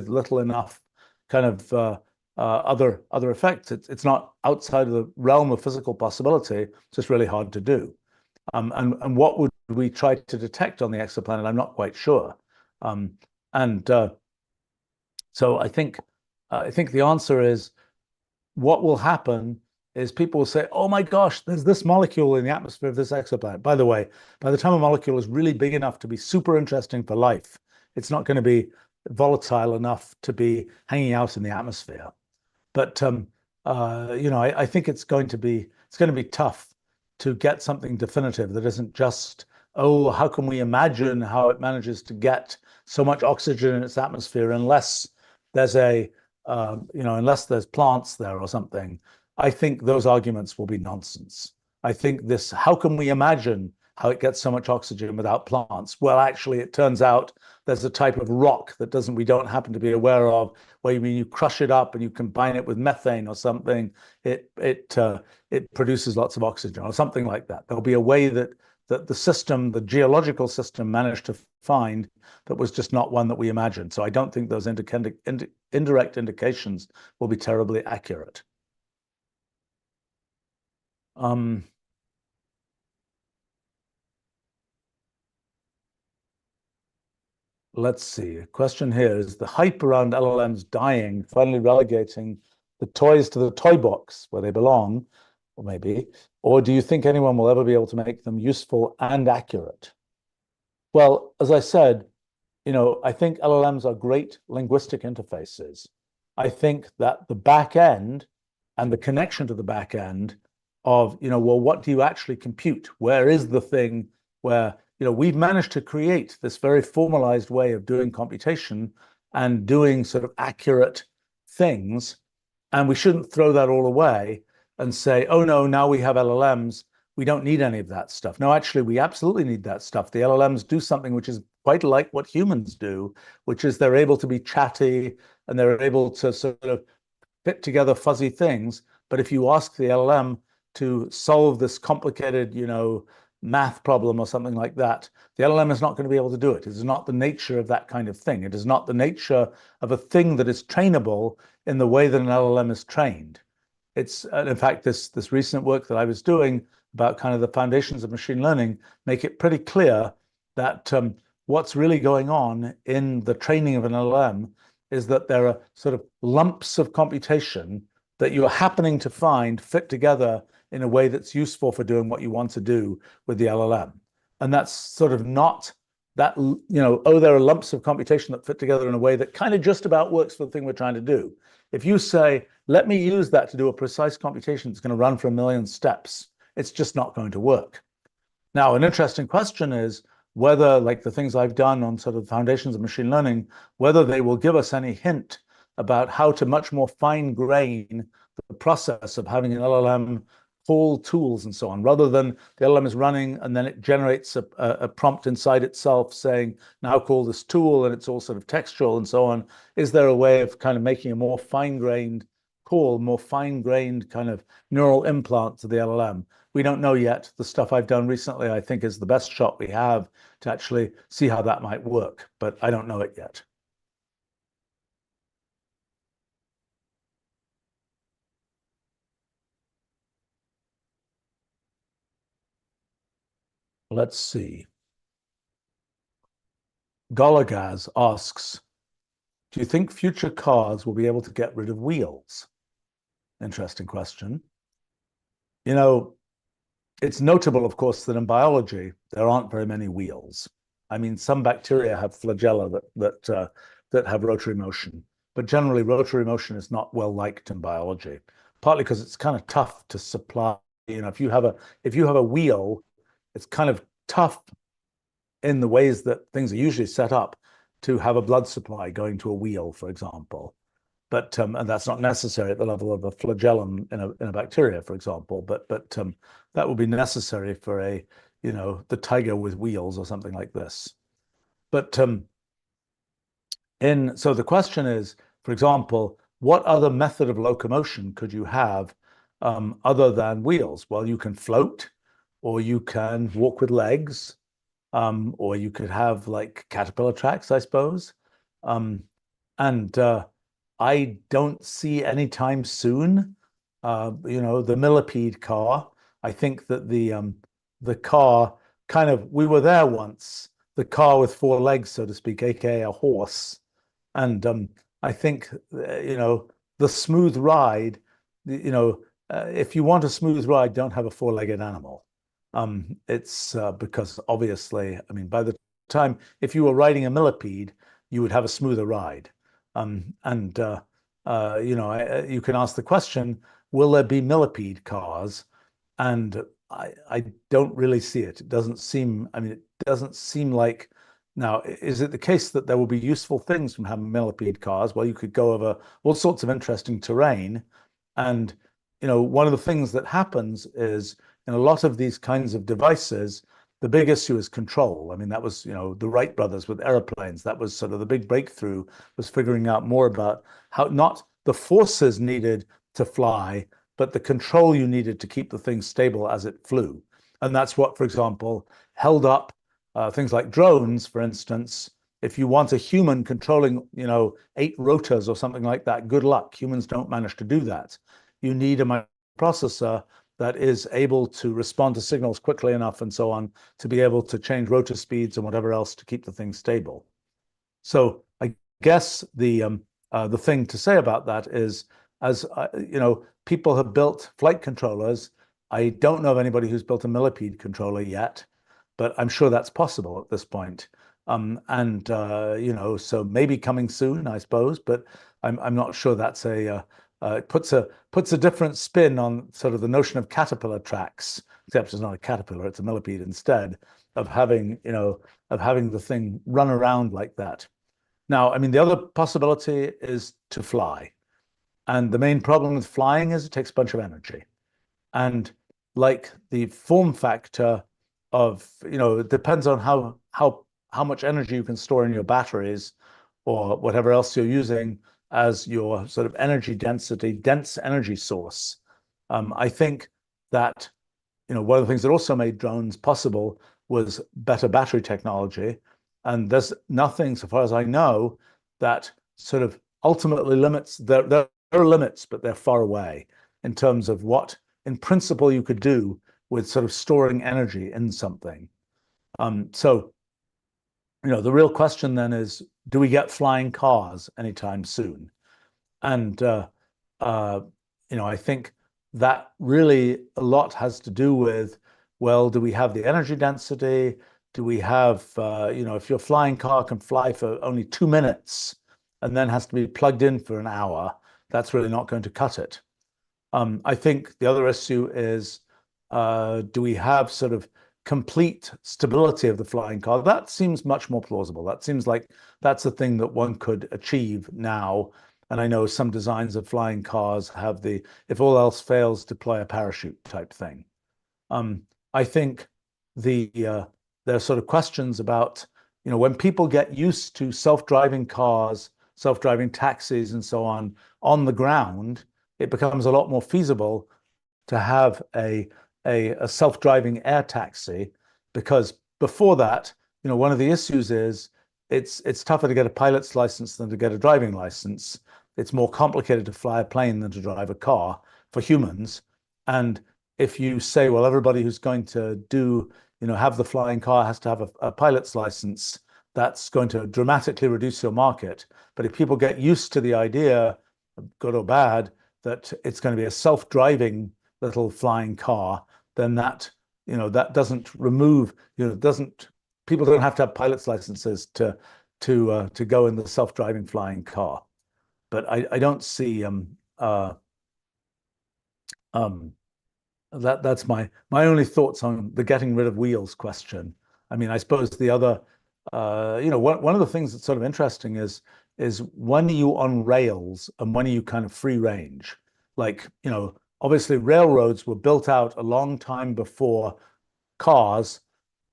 [SPEAKER 1] little enough kind of other effects. It's not outside of the realm of physical possibility. It's just really hard to do. And what would we try to detect on the exoplanet? I'm not quite sure. So I think the answer is, what will happen is people will say, oh my gosh, there's this molecule in the atmosphere of this exoplanet. By the way, by the time a molecule is really big enough to be super interesting for life, it's not going to be volatile enough to be hanging out in the atmosphere. But I think it's going to be tough to get something definitive that isn't just, oh, how can we imagine how it manages to get so much oxygen in its atmosphere unless there's unless there's plants there or something. I think those arguments will be nonsense. I think this, how can we imagine how it gets so much oxygen without plants? Well, actually, it turns out there's a type of rock that we don't happen to be aware of, where you crush it up and you combine it with methane or something, it produces lots of oxygen or something like that. There'll be a way that the geological system managed to find that was just not one that we imagined. So I don't think those indirect indications will be terribly accurate. Let's see. A question here is the hype around LLMs dying, finally relegating the toys to the toy box where they belong, or maybe, or do you think anyone will ever be able to make them useful and accurate? Well, as I said, I think LLMs are great linguistic interfaces. I think that the back end and the connection to the back end of, well, what do you actually compute? Where is the thing where, we've managed to create this very formalized way of doing computation and doing sort of accurate things. And we shouldn't throw that all away and say, oh no, now we have LLMs. We don't need any of that stuff. No, actually, we absolutely need that stuff. The LLMs do something which is quite like what humans do, which is they're able to be chatty and they're able to sort of fit together fuzzy things. But if you ask the LLM to solve this complicated, math problem or something like that, the LLM is not going to be able to do it. It is not the nature of that kind of thing. It is not the nature of a thing that is trainable in the way that an LLM is trained. It's, in fact, this recent work that I was doing about kind of the foundations of machine learning make it pretty clear that what's really going on in the training of an LLM is that there are sort of lumps of computation that you're happening to find fit together in a way that's useful for doing what you want to do with the LLM. And that's sort of not that, there are lumps of computation that fit together in a way that kind of just about works for the thing we're trying to do. If you say, let me use that to do a precise computation that's going to run for 1 million steps, it's just not going to work. Now, an interesting question is whether, like the things I've done on sort of foundations of machine learning, whether they will give us any hint about how to much more fine-grain the process of having an LLM call tools and so on, rather than the LLM is running and then it generates a prompt inside itself saying, now call this tool, and it's all sort of textual and so on. Is there a way of kind of making a more fine-grained call, more fine-grained kind of neural implant to the LLM? We don't know yet. The stuff I've done recently, I think, is the best shot we have to actually see how that might work, but I don't know it yet. Let's see. Golagaz asks, do you think future cars will be able to get rid of wheels? Interesting question. You know, it's notable, of course, that in biology, there aren't very many wheels. I mean, some bacteria have flagella that have rotary motion, but generally rotary motion is not well liked in biology, partly because it's kind of tough to supply. You know, if you have a wheel, it's kind of tough in the ways that things are usually set up to have a blood supply going to a wheel, for example. But and that's not necessary at the level of a flagellum in a bacteria, for example. But that would be necessary for a, you know, the tiger with wheels or something like this. But so the question is, for example, what other method of locomotion could you have other than wheels? Well, you can float, or you can walk with legs, or you could have like caterpillar tracks, I suppose. And I don't see anytime soon, you know, the millipede car. I think that the car kind of, we were there once, the car with four legs, so to speak, aka a horse. And I think, you know, the smooth ride, you know, if you want a smooth ride, don't have a four-legged animal. It's because obviously, I mean, by the time, if you were riding a millipede, you would have a smoother ride. And you know, you can ask the question, will there be millipede cars? And I don't really see it. It doesn't seem, I mean, it doesn't seem like, now, is it the case that there will be useful things from having millipede cars? Well, you could go over all sorts of interesting terrain. And, you know, one of the things that happens is in a lot of these kinds of devices, the big issue is control. I mean, that was, you know, the Wright brothers with airplanes. That was sort of the big breakthrough, was figuring out more about how not the forces needed to fly, but the control you needed to keep the thing stable as it flew. And that's what, for example, held up things like drones, for instance. If you want a human controlling, you know, 8 rotors or something like that, good luck. Humans don't manage to do that. You need a microprocessor that is able to respond to signals quickly enough and so on to be able to change rotor speeds and whatever else to keep the thing stable. So I guess the thing to say about that is, as you know, people have built flight controllers. I don't know of anybody who's built a millipede controller yet, but I'm sure that's possible at this point. And you know, so maybe coming soon, I suppose, but I'm not sure that's it puts a different spin on sort of the notion of caterpillar tracks, except it's not a caterpillar, it's a millipede instead, of having, you know, of having the thing run around like that. Now, I mean, the other possibility is to fly. And the main problem with flying is it takes a bunch of energy. And like the form factor of, you know, it depends on how much energy you can store in your batteries or whatever else you're using as your sort of energy density, dense energy source. I think that, you know, one of the things that also made drones possible was better battery technology. And there's nothing, so far as I know, that sort of ultimately limits, there are limits, but they're far away in terms of what, in principle, you could do with sort of storing energy in something. So, you know, the real question then is, do we get flying cars anytime soon? And, you know, I think that really a lot has to do with, well, do we have the energy density? Do we have, you know, if your flying car can fly for only 2 minutes and then has to be plugged in for an hour, that's really not going to cut it. I think the other issue is, do we have sort of complete stability of the flying car? That seems much more plausible. That seems like that's a thing that one could achieve now. And I know some designs of flying cars have the, if all else fails, deploy a parachute type thing. I think there are sort of questions about, you know, when people get used to self-driving cars, self-driving taxis and so on the ground, it becomes a lot more feasible to have a self-driving air taxi, because before that, you know, one of the issues is it's tougher to get a pilot's license than to get a driving license. It's more complicated to fly a plane than to drive a car for humans. And if you say, well, everybody who's going to do, have the flying car has to have a pilot's license. That's going to dramatically reduce your market. But if people get used to the idea, good or bad, that it's going to be a self-driving little flying car, then that doesn't remove, doesn't people don't have to have pilot's licenses to go in the self-driving flying car. But I don't see that's my only thoughts on the getting rid of wheels question. I mean, I suppose the other one of the things that's sort of interesting is when are you on rails and when are you kind of free range? Like, obviously railroads were built out a long time before cars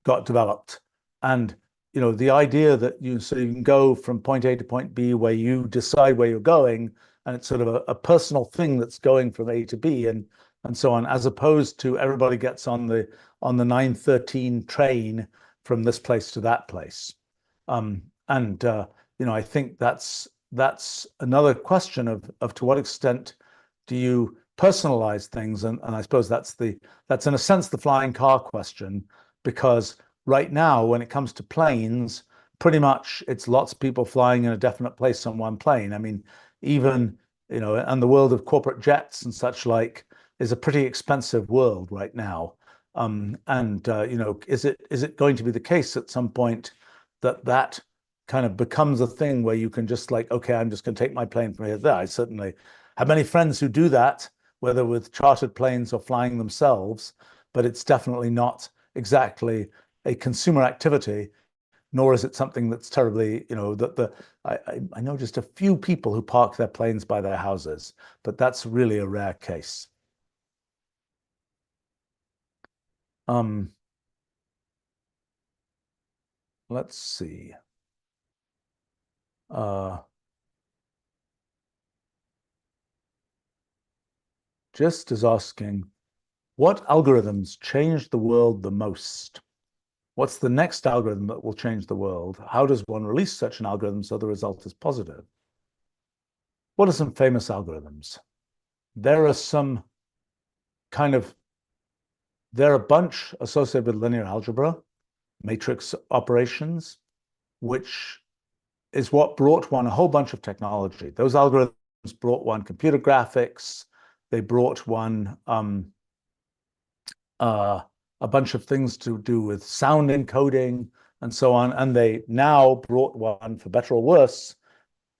[SPEAKER 1] got developed. And the idea that you can go from point A to point B where you decide where you're going, and it's sort of a personal thing that's going from A to B and so on, as opposed to everybody gets on the 913 train from this place to that place. I think that's another question of to what extent do you personalize things, and I suppose that's in a sense the flying car question, because right now when it comes to planes, pretty much it's lots of people flying in a definite place on one plane. I mean, even and the world of corporate jets and such like is a pretty expensive world right now. Is it going to be the case at some point that kind of becomes a thing where you can just like, okay, I'm just going to take my plane from here to there. I certainly have many friends who do that, whether with chartered planes or flying themselves, but it's definitely not exactly a consumer activity, nor is it something that's terribly, I know just a few people who park their planes by their houses, but that's really a rare case. Let's see. Just is asking, what algorithms change the world the most? What's the next algorithm that will change the world? How does one release such an algorithm so the result is positive? What are some famous algorithms? There are a bunch associated with linear algebra, matrix operations, which is what brought one a whole bunch of technology. Those algorithms brought one computer graphics. They brought one a bunch of things to do with sound encoding and so on. And they now brought one, for better or worse,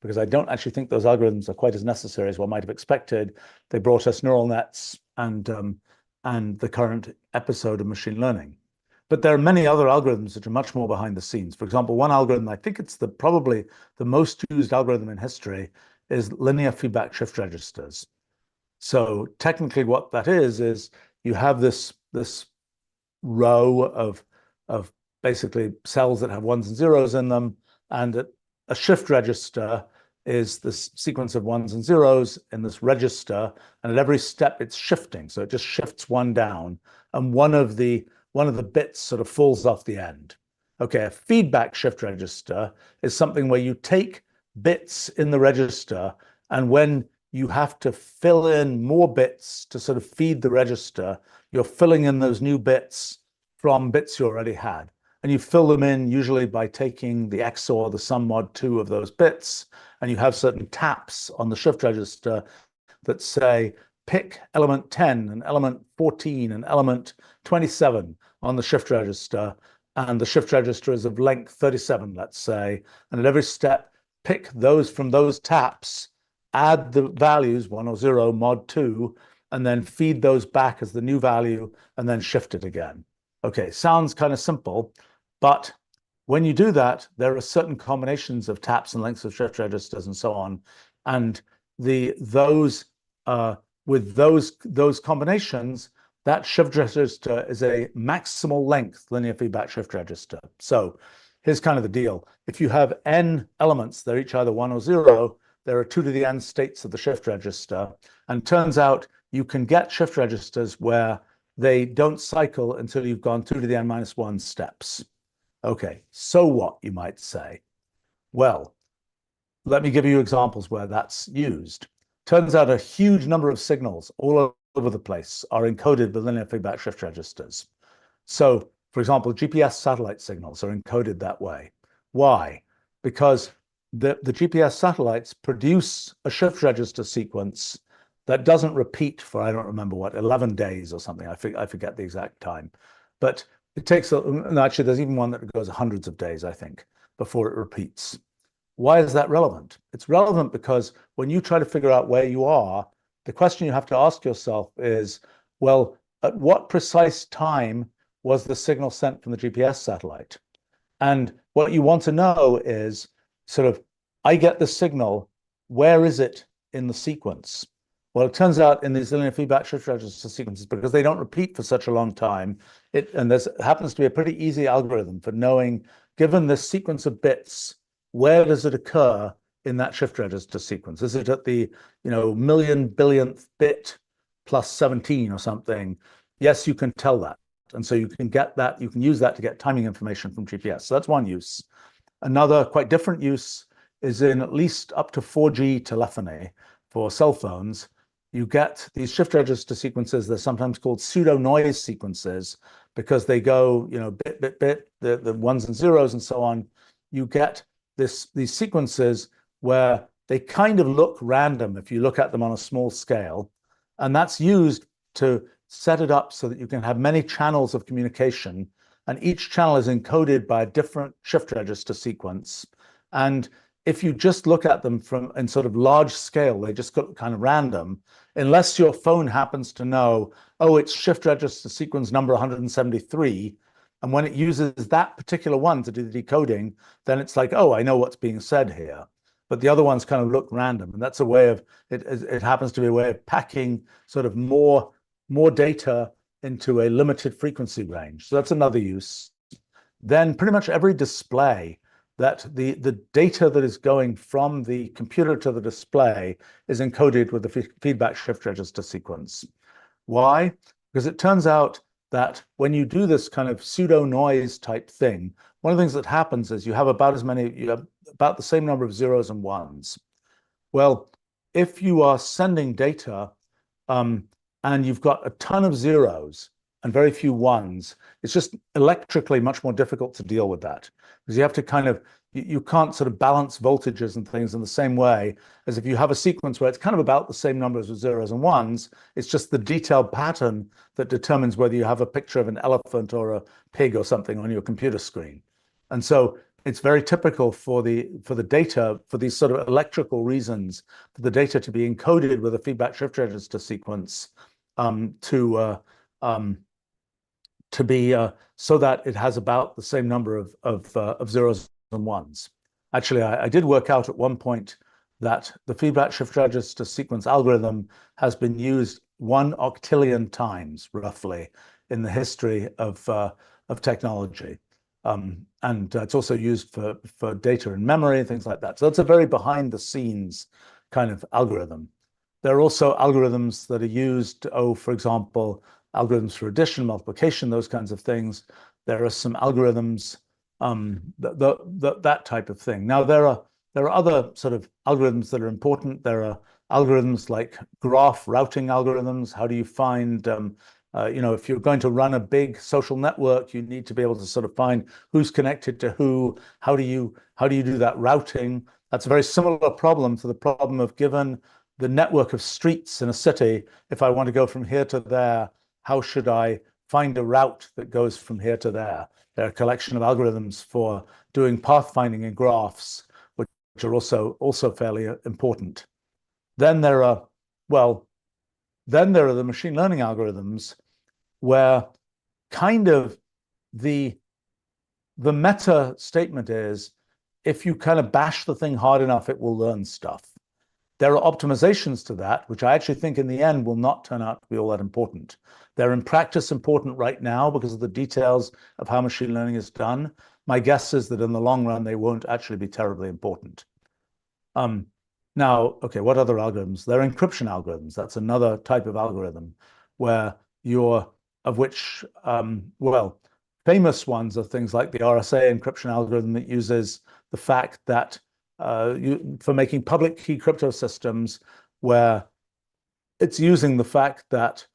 [SPEAKER 1] because I don't actually think those algorithms are quite as necessary as one might have expected. They brought us neural nets and the current episode of machine learning. But there are many other algorithms that are much more behind the scenes. For example, one algorithm, I think it's probably the most used algorithm in history, is linear feedback shift registers. So technically what that is you have this row of basically cells that have ones and zeros in them, and a shift register is this sequence of ones and zeros in this register, and at every step it's shifting, so it just shifts one down, and one of the bits sort of falls off the end. Okay, a feedback shift register is something where you take bits in the register, and when you have to fill in more bits to sort of feed the register, you're filling in those new bits from bits you already had. And you fill them in usually by taking the XOR, the sum mod 2 of those bits, and you have certain taps on the shift register that say, pick element 10 and element 14 and element 27 on the shift register. And the shift register is of length 37, let's say. And at every step, pick those from those taps, add the values 1 or 0 mod 2, and then feed those back as the new value and then shift it again. Okay, sounds kind of simple, but when you do that, there are certain combinations of taps and lengths of shift registers and so on. And with those combinations, that shift register is a maximal length linear feedback shift register. So here's kind of the deal. If you have n elements, they're each either 1 or 0, there are 2 to the n states of the shift register. And turns out you can get shift registers where they don't cycle until you've gone 2 to the n minus 1 steps. Okay, so what, you might say? Well, let me give you examples where that's used. Turns out a huge number of signals all over the place are encoded with linear feedback shift registers. So For example, GPS satellite signals are encoded that way. Why? Because the GPS satellites produce a shift register sequence that doesn't repeat for, I don't remember what, 11 days or something. I forget the exact time. But it takes, actually, there's even one that goes hundreds of days, I think, before it repeats. Why is that relevant? It's relevant because when you try to figure out where you are, the question you have to ask yourself is, well, at what precise time was the signal sent from the GPS satellite? And what you want to know is sort of, I get the signal, where is it in the sequence? Well, it turns out in these linear feedback shift register sequences, because they don't repeat for such a long time, and there happens to be a pretty easy algorithm for knowing, given this sequence of bits, where does it occur in that shift register sequence? Is it at the million billionth bit plus 17 or something? Yes, you can tell that. And so you can get that, you can use that to get timing information from GPS. So that's one use. Another quite different use is in at least up to 4G telephony for cell phones. You get these shift register sequences. They're sometimes called pseudo noise sequences because they go, bit, bit, bit, the ones and zeros and so on. You get these sequences where they kind of look random if you look at them on a small scale. And that's used to set it up so that you can have many channels of communication, and each channel is encoded by a different shift register sequence. And if you just look at them in sort of large scale, they just look kind of random, unless your phone happens to know, oh, it's shift register sequence number 173. And when it uses that particular one to do the decoding, then it's like, oh, I know what's being said here. But the other ones kind of look random. And that's a way of, it happens to be a way of packing sort of more data into a limited frequency range. So that's another use. Then pretty much every display, that the data that is going from the computer to the display is encoded with the feedback shift register sequence. Why? Because it turns out that when you do this kind of pseudo noise type thing, one of the things that happens is you have about the same number of zeros and ones. Well, if you are sending data and you've got a ton of zeros and very few ones, it's just electrically much more difficult to deal with that, because you have to you can't sort of balance voltages and things in the same way as if you have a sequence where it's kind of about the same numbers of zeros and ones. It's just the detailed pattern that determines whether you have a picture of an elephant or a pig or something on your computer screen. And so it's very typical for the data, for these sort of electrical reasons, for the data to be encoded with a feedback shift register sequence to be so that it has about the same number of zeros and ones. Actually, I did work out at one point that the feedback shift register sequence algorithm has been used 1 octillion times, roughly, in the history of technology. And it's also used for data and memory and things like that. So that's a very behind the scenes kind of algorithm. There are also algorithms that are used, for example, algorithms for addition, multiplication, those kinds of things. There are some algorithms, that type of thing. Now, there are other sort of algorithms that are important. There are algorithms like graph routing algorithms. How do you find, if you're going to run a big social network, you need to be able to sort of find who's connected to who. How do you do that routing? That's a very similar problem to the problem of, given the network of streets in a city, if I want to go from here to there, how should I find a route that goes from here to there? There are a collection of algorithms for doing pathfinding in graphs, which are also fairly important. Then there are the machine learning algorithms, where kind of the meta statement is, if you kind of bash the thing hard enough, it will learn stuff. There are optimizations to that, which I actually think in the end will not turn out to be all that important. They're in practice important right now because of the details of how machine learning is done. My guess is that in the long run, they won't actually be terribly important. Now, okay, what other algorithms? There are encryption algorithms. That's another type of algorithm where famous ones are things like the RSA encryption algorithm that uses the fact that for making public key crypto systems, where it's using the fact that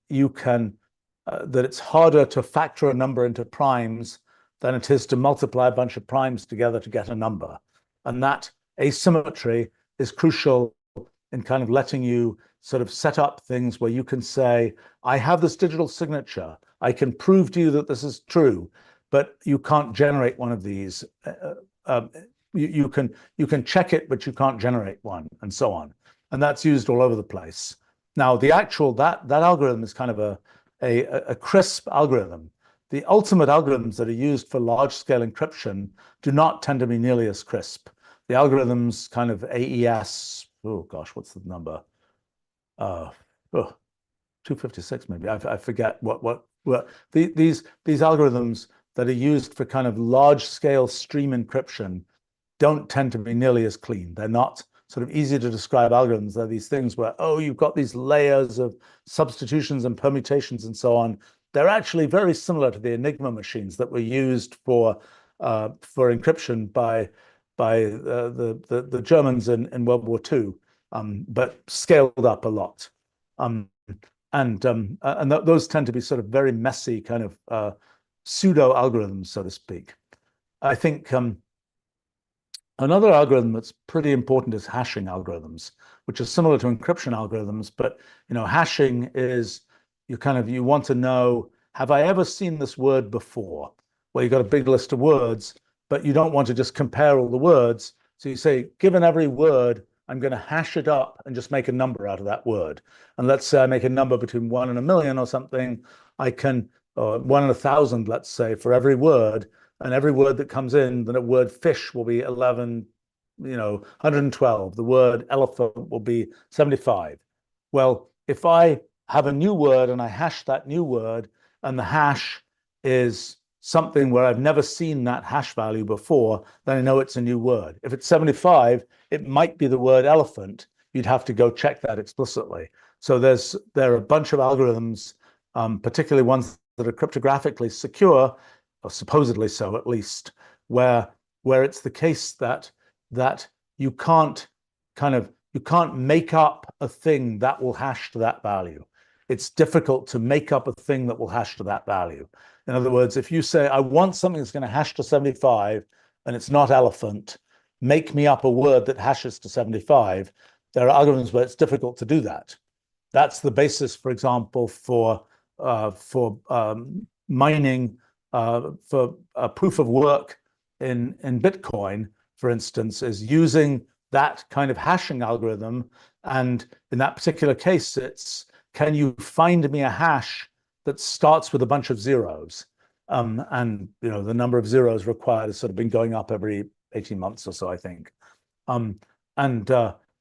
[SPEAKER 1] you can that it's harder to factor a number into primes than it is to multiply a bunch of primes together to get a number. And that asymmetry is crucial in kind of letting you sort of set up things where you can say, I have this digital signature. I can prove to you that this is true, but you can't generate one of these. You can check it, but you can't generate one, and so on. And that's used all over the place. Now, the actual that algorithm is kind of a crisp algorithm. The ultimate algorithms that are used for large-scale encryption do not tend to be nearly as crisp. The algorithms kind of AES, oh gosh, what's the number? 256 maybe. I forget what these algorithms that are used for kind of large-scale stream encryption don't tend to be nearly as clean. They're not sort of easy to describe algorithms. They're these things where, oh, you've got these layers of substitutions and permutations and so on. They're actually very similar to the Enigma machines that were used for encryption by the Germans in World War II, but scaled up a lot. And those tend to be sort of very messy kind of pseudo algorithms, so to speak. I think another algorithm that's pretty important is hashing algorithms, which is similar to encryption algorithms, but hashing is you want to know, have I ever seen this word before? Well, you've got a big list of words, but you don't want to just compare all the words. So you say, given every word, I'm going to hash it up and just make a number out of that word. And let's say I make a number between 1 and 1,000,000 or something. I can, 1 and 1,000, let's say, for every word. And every word that comes in, then a word fish will be 112. The word elephant will be 75. Well, if I have a new word and I hash that new word, and the hash is something where I've never seen that hash value before, then I know it's a new word. If it's 75, it might be the word elephant. You'd have to go check that explicitly. So there are a bunch of algorithms, particularly ones that are cryptographically secure, or supposedly so at least, where it's the case that you can't make up a thing that will hash to that value. It's difficult to make up a thing that will hash to that value. In other words, if you say, I want something that's going to hash to 75 and it's not elephant, make me up a word that hashes to 75, there are algorithms where it's difficult to do that. That's the basis, for example, for mining, for proof of work in Bitcoin, for instance, is using that kind of hashing algorithm. And in that particular case, it's, can you find me a hash that starts with a bunch of zeros? And the number of zeros required has sort of been going up every 18 months or so, I think. And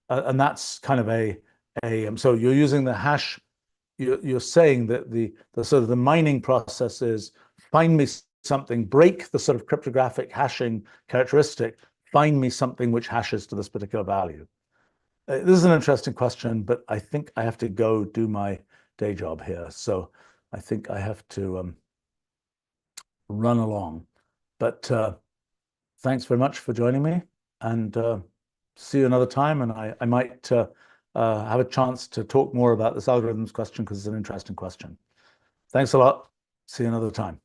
[SPEAKER 1] that's kind of so you're using the hash. You're saying that the sort of the mining process is find me something, break the sort of cryptographic hashing characteristic, find me something which hashes to this particular value. This is an interesting question, but I think I have to go do my day job here. So I think I have to run along. But thanks very much for joining me, and see you another time. And I might have a chance to talk more about this algorithms question because it's an interesting question. Thanks a lot. See you another time.